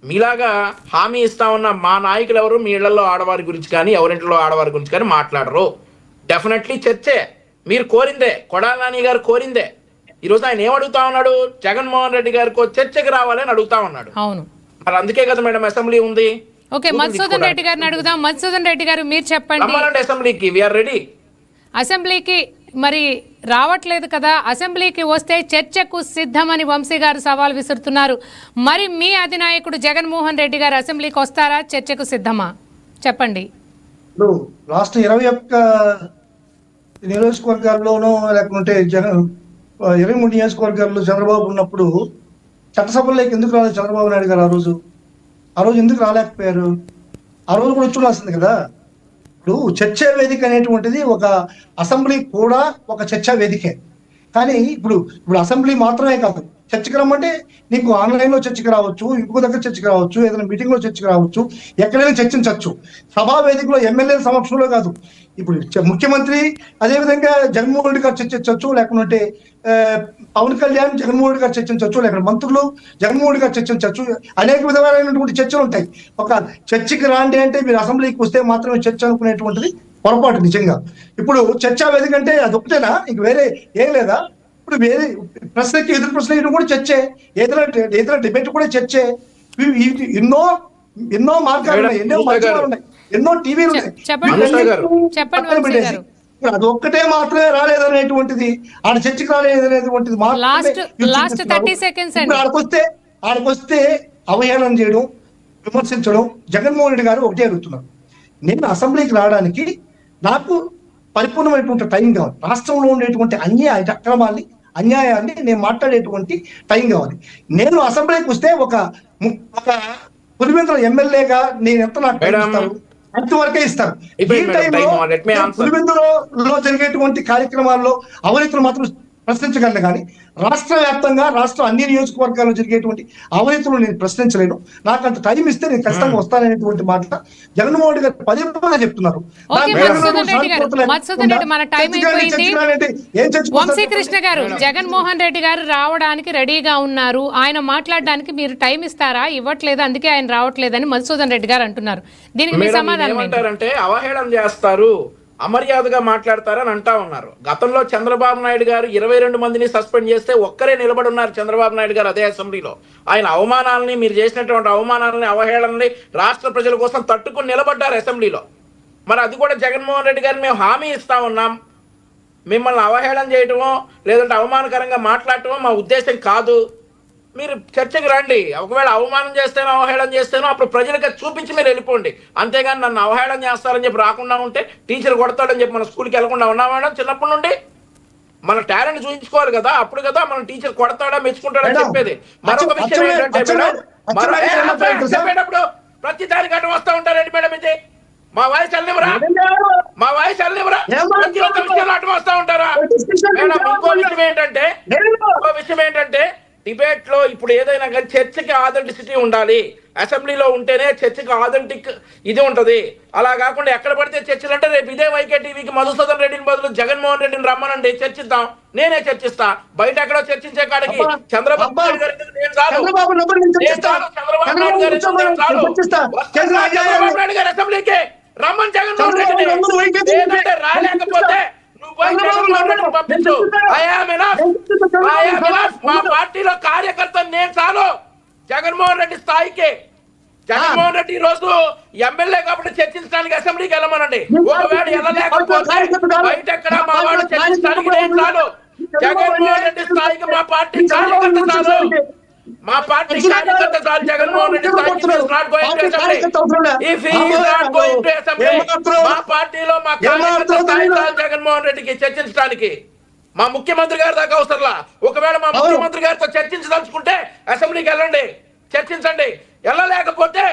మీలాగా హామీ ఇస్తా ఉన్న మా నాయకులు ఎవరు మీ ఇళ్లలో ఆడవారి గురించి కానీ ఎవరింట్లో ఆడవారి గురించి కానీ మాట్లాడరు. డెఫినెట్లీ చర్చే. మీరు కోరిందే, కొడాలి నాని గారు కోరిందే. ఈరోజు ఆయన ఏమడుగుతా ఉన్నాడు, జగన్మోహన్ రెడ్డి గారికో చర్చకి రావాలని అడుగుతా ఉన్నాడు. అవును, మరి అందుకే కదా మేడం అసెంబ్లీ ఉంది. ఓకే, మధుసూదన్ రెడ్డి గారిని అడుగుదాం. మధుసూదన్ రెడ్డి గారు, మీరు చెప్పండి. అసెంబ్లీకి వీఆర్ రెడీ. అసెంబ్లీకి మరి రావట్లేదు కదా, అసెంబ్లీకి వస్తే చర్చకు సిద్ధమని వంశీ గారు సవాల్ విసురుతున్నారు. మరి మీ అధినాయకుడు జగన్మోహన్ రెడ్డి గారు అసెంబ్లీకి వస్తారా, చర్చకు సిద్ధమా? చెప్పండి. లాస్ట్ 21 నియోజకవర్గాల్లోనూ లేకుంటే 23 నియోజకవర్గాల్లో చంద్రబాబు ఉన్నప్పుడు చట్టసభల్లోకి ఎందుకు రాలేదు చంద్రబాబు నాయుడు గారు? ఆ రోజు ఎందుకు రాలేకపోయారు? ఆ రోజు కూడా చూడాల్సింది కదా. ఇప్పుడు చర్చా వేదిక అనేటువంటిది ఒక అసెంబ్లీ కూడా ఒక చర్చా వేదికే. కానీ ఇప్పుడు అసెంబ్లీ మాత్రమే కాదు, చర్చకి రమ్మంటే నీకు ఆన్లైన్లో చర్చకి రావచ్చు, ఇంకొక దగ్గర చర్చకి రావచ్చు, ఏదైనా మీటింగ్లో చర్చకి రావచ్చు, ఎక్కడైనా చర్చించవచ్చు. సభా వేదికలో ఎమ్మెల్యేల సమక్షంలో కాదు. ఇప్పుడు ముఖ్యమంత్రి అదేవిధంగా జగన్మోహన్ రెడ్డి గారు చర్చించవచ్చు, లేకుంటే పవన్ కళ్యాణ్ జగన్మోహన్ రెడ్డి గారు చర్చించవచ్చు, లేకపోతే మంత్రులు జగన్మోహన్ రెడ్డి గారు చర్చించవచ్చు. అనేక విధమైనటువంటి చర్చలు ఉంటాయి. ఒక చర్చకి రాండి అంటే మీరు అసెంబ్లీకి వస్తే మాత్రమే చర్చ అనుకునేటువంటిది పొరపాటు నిజంగా. ఇప్పుడు చర్చా వేదిక అంటే అది ఒకటేనా, ఇంక వేరే ఏం లేదా? ఇప్పుడు వేరే ప్రశ్నకి ఎదురు ప్రశ్న ఇటు కూడా చర్చే, ఏదైనా డిబేట్ కూడా చర్చే. ఎన్నో మార్గాలు ఉన్నాయి, ఎన్నో మార్గాలు ఉన్నాయి. ఎన్నో టీవీలు ఉన్నాయి. చెప్పండి అనుష గారు. చెప్పండి పక్కన వంశీ పెట్టేసి, గారు. ఇప్పుడు అది ఒక్కటే మాత్రమే రాలేదనేటువంటిది, ఆడ చర్చకి రాలేదనేటువంటిది మాత్రమే Last మీరు 30 seconds అండి. ఇప్పుడు ఆడకొస్తే అవహేళన చేయడం, విమర్శించడం. జగన్మోహన్ రెడ్డి గారు ఒకటే అడుగుతున్నారు, నేను అసెంబ్లీకి రావడానికి నాకు పరిపూర్ణమైనటువంటి టైం కావాలి. రాష్ట్రంలో ఉండేటువంటి అన్యాయాన్ని నేను మాట్లాడేటువంటి టైం కావాలి. నేను అసెంబ్లీకి వస్తే ఒక పులివెందుల ఎమ్మెల్యేగా నేను ఎంత నాకు టైం ఇస్తారు, అంతవరకే ఇస్తారు. ఈ టైంలో పులివెందులో జరిగేటువంటి కార్యక్రమాల్లో అవినీతులు మాత్రం ప్రశ్నించగలను, కానీ రాష్ట్ర వ్యాప్తంగా అన్ని నియోజకవర్గాల్లో జరిగేటువంటి అవినీతులు నేను ప్రశ్నించలేను. నాకు అంత టైం ఇస్తే నేను ఖచ్చితంగా వస్తాననేటువంటి మాట జగన్మోహన్ రెడ్డి గారు పదే పదే చెప్తున్నారు. ఓకే, మధుసూదన్ రెడ్డి మన టైం అయిపోయింది. వంశీకృష్ణ గారు, జగన్మోహన్ రెడ్డి గారు రావడానికి రెడీగా ఉన్నారు, ఆయన మాట్లాడడానికి మీరు టైం ఇస్తారా? ఇవ్వట్లేదు, అందుకే ఆయన రావట్లేదని మధుసూదన్ రెడ్డి గారు అంటున్నారు. దీనికి మీ సమాధానం ఏమంటారంటే అవహేళన చేస్తారు, అమర్యాదగా మాట్లాడతారని అంటా ఉన్నారు. గతంలో చంద్రబాబు నాయుడు గారు 22 మందిని సస్పెండ్ చేస్తే ఒక్కరే నిలబడి ఉన్నారు చంద్రబాబు నాయుడు గారు అదే అసెంబ్లీలో. ఆయన అవమానాలని, మీరు చేసినటువంటి అవమానాలని, అవహేళనని రాష్ట్ర ప్రజల కోసం తట్టుకుని నిలబడ్డారు అసెంబ్లీలో. మరి అది కూడా జగన్మోహన్ రెడ్డి గారిని మేము హామీ ఇస్తా ఉన్నాం, మిమ్మల్ని అవహేళన చేయటమో లేదంటే అవమానకరంగా మాట్లాడటమో మా ఉద్దేశం కాదు, మీరు చర్చకు రండి. ఒకవేళ అవమానం చేస్తేనో అవహేళన చేస్తేనో అప్పుడు ప్రజలకు చూపించి మీరు వెళ్ళిపోండి. అంతేగాని నన్ను అవహేళన చేస్తారని చెప్పి రాకుండా ఉంటే, టీచర్ కొడతాడని చెప్పి మన స్కూల్కి వెళ్ళకుండా ఉన్నాం మేడం. చిన్నప్పటి నుండి మన టాలెంట్ చూపించుకోవాలి కదా, అప్పుడు కదా మన టీచర్ కొడతాడా మెచ్చుకుంటాడని చెప్పేది. మరొక విషయం ఏంటంటే చెప్పేటప్పుడు ప్రతి దానికి అడ్డం వస్తూ ఉంటారండి మేడం. ఇది మా వాయిస్ అల్లివరా, ప్రతి ఒక్క విషయంలో అడ్డం వస్తూ ఉంటారా మేడం? ఇంకో విషయం ఏంటంటే డిబేట్ లో ఇప్పుడు ఏదైనా కానీ చర్చకి ఆథెంటిసిటీ ఉండాలి. అసెంబ్లీలో ఉంటేనే చర్చకి ఆథెంటిక్ ఇది ఉంటది. అలా కాకుండా ఎక్కడ పడితే చర్చలు అంటే రేపు ఇదే వైకే టీవీకి మధుసూదన్ రెడ్డిని బదులు జగన్మోహన్ రెడ్డిని రమ్మనండి, చర్చిద్దాం. నేనే చర్చిస్తా. బయట ఎక్కడో చర్చించే కాడికి చంద్రబాబు నాయుడు గారి అసెంబ్లీకి రమ్మని జగన్మోహన్ రెడ్డిని రాలేకపోతే మా పార్టీలో కార్యకర్త నేను చాలు జగన్మోహన్ రెడ్డి స్థాయికి. జగన్మోహన్ రెడ్డి ఈ రోజు ఎమ్మెల్యే కాబట్టి చర్చించడానికి అసెంబ్లీకి వెళ్ళమనండి. ఒకవేళ వెళ్ళలేకపోతే బయట ఎక్కడ మా వాడు చర్చించడానికి నేను చాలు. జగన్మోహన్ రెడ్డి స్థాయికి మా పార్టీ కార్యకర్త చాలు. మా పార్టీ కార్యకర్త చాలు జగన్మోహన్ రెడ్డి మా పార్టీలో మా కార్యకర్త స్థాయి చాలు జగన్మోహన్ రెడ్డికి చర్చించడానికి. మా ముఖ్యమంత్రి గారి దాకా అవసరంలా. ఒకవేళ మా ముఖ్యమంత్రి గారితో చర్చించదలుచుకుంటే అసెంబ్లీకి వెళ్ళండి, చర్చించండి. వెళ్ళలేకపోతే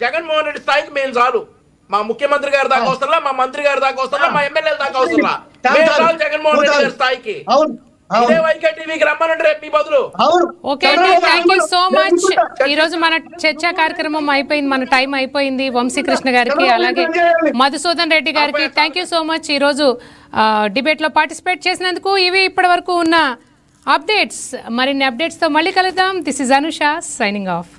జగన్మోహన్ రెడ్డి స్థాయికి మేము చాలు. మా ముఖ్యమంత్రి గారి దాకా అవసరంలా, మా మంత్రి గారి దాకా అవసరంలా, మా ఎమ్మెల్యేల దాకా అవసరంలా. మేము చాలు జగన్మోహన్ రెడ్డి గారి స్థాయికి. ఓకే అండి, థ్యాంక్ యూ సో మచ్. ఈ రోజు మన చర్చా కార్యక్రమం అయిపోయింది, మన టైం అయిపోయింది. వంశీకృష్ణ గారికి అలాగే మధుసూదన్ రెడ్డి గారికి థ్యాంక్ యూ సో మచ్. ఈ రోజు డిబేట్ లో పార్టిసిపేట్ చేసినందుకు. ఇవి ఇప్పటి వరకు ఉన్న అప్డేట్స్. మరిన్ని అప్డేట్స్ తో మళ్ళీ కలుద్దాం. This is Anusha signing off.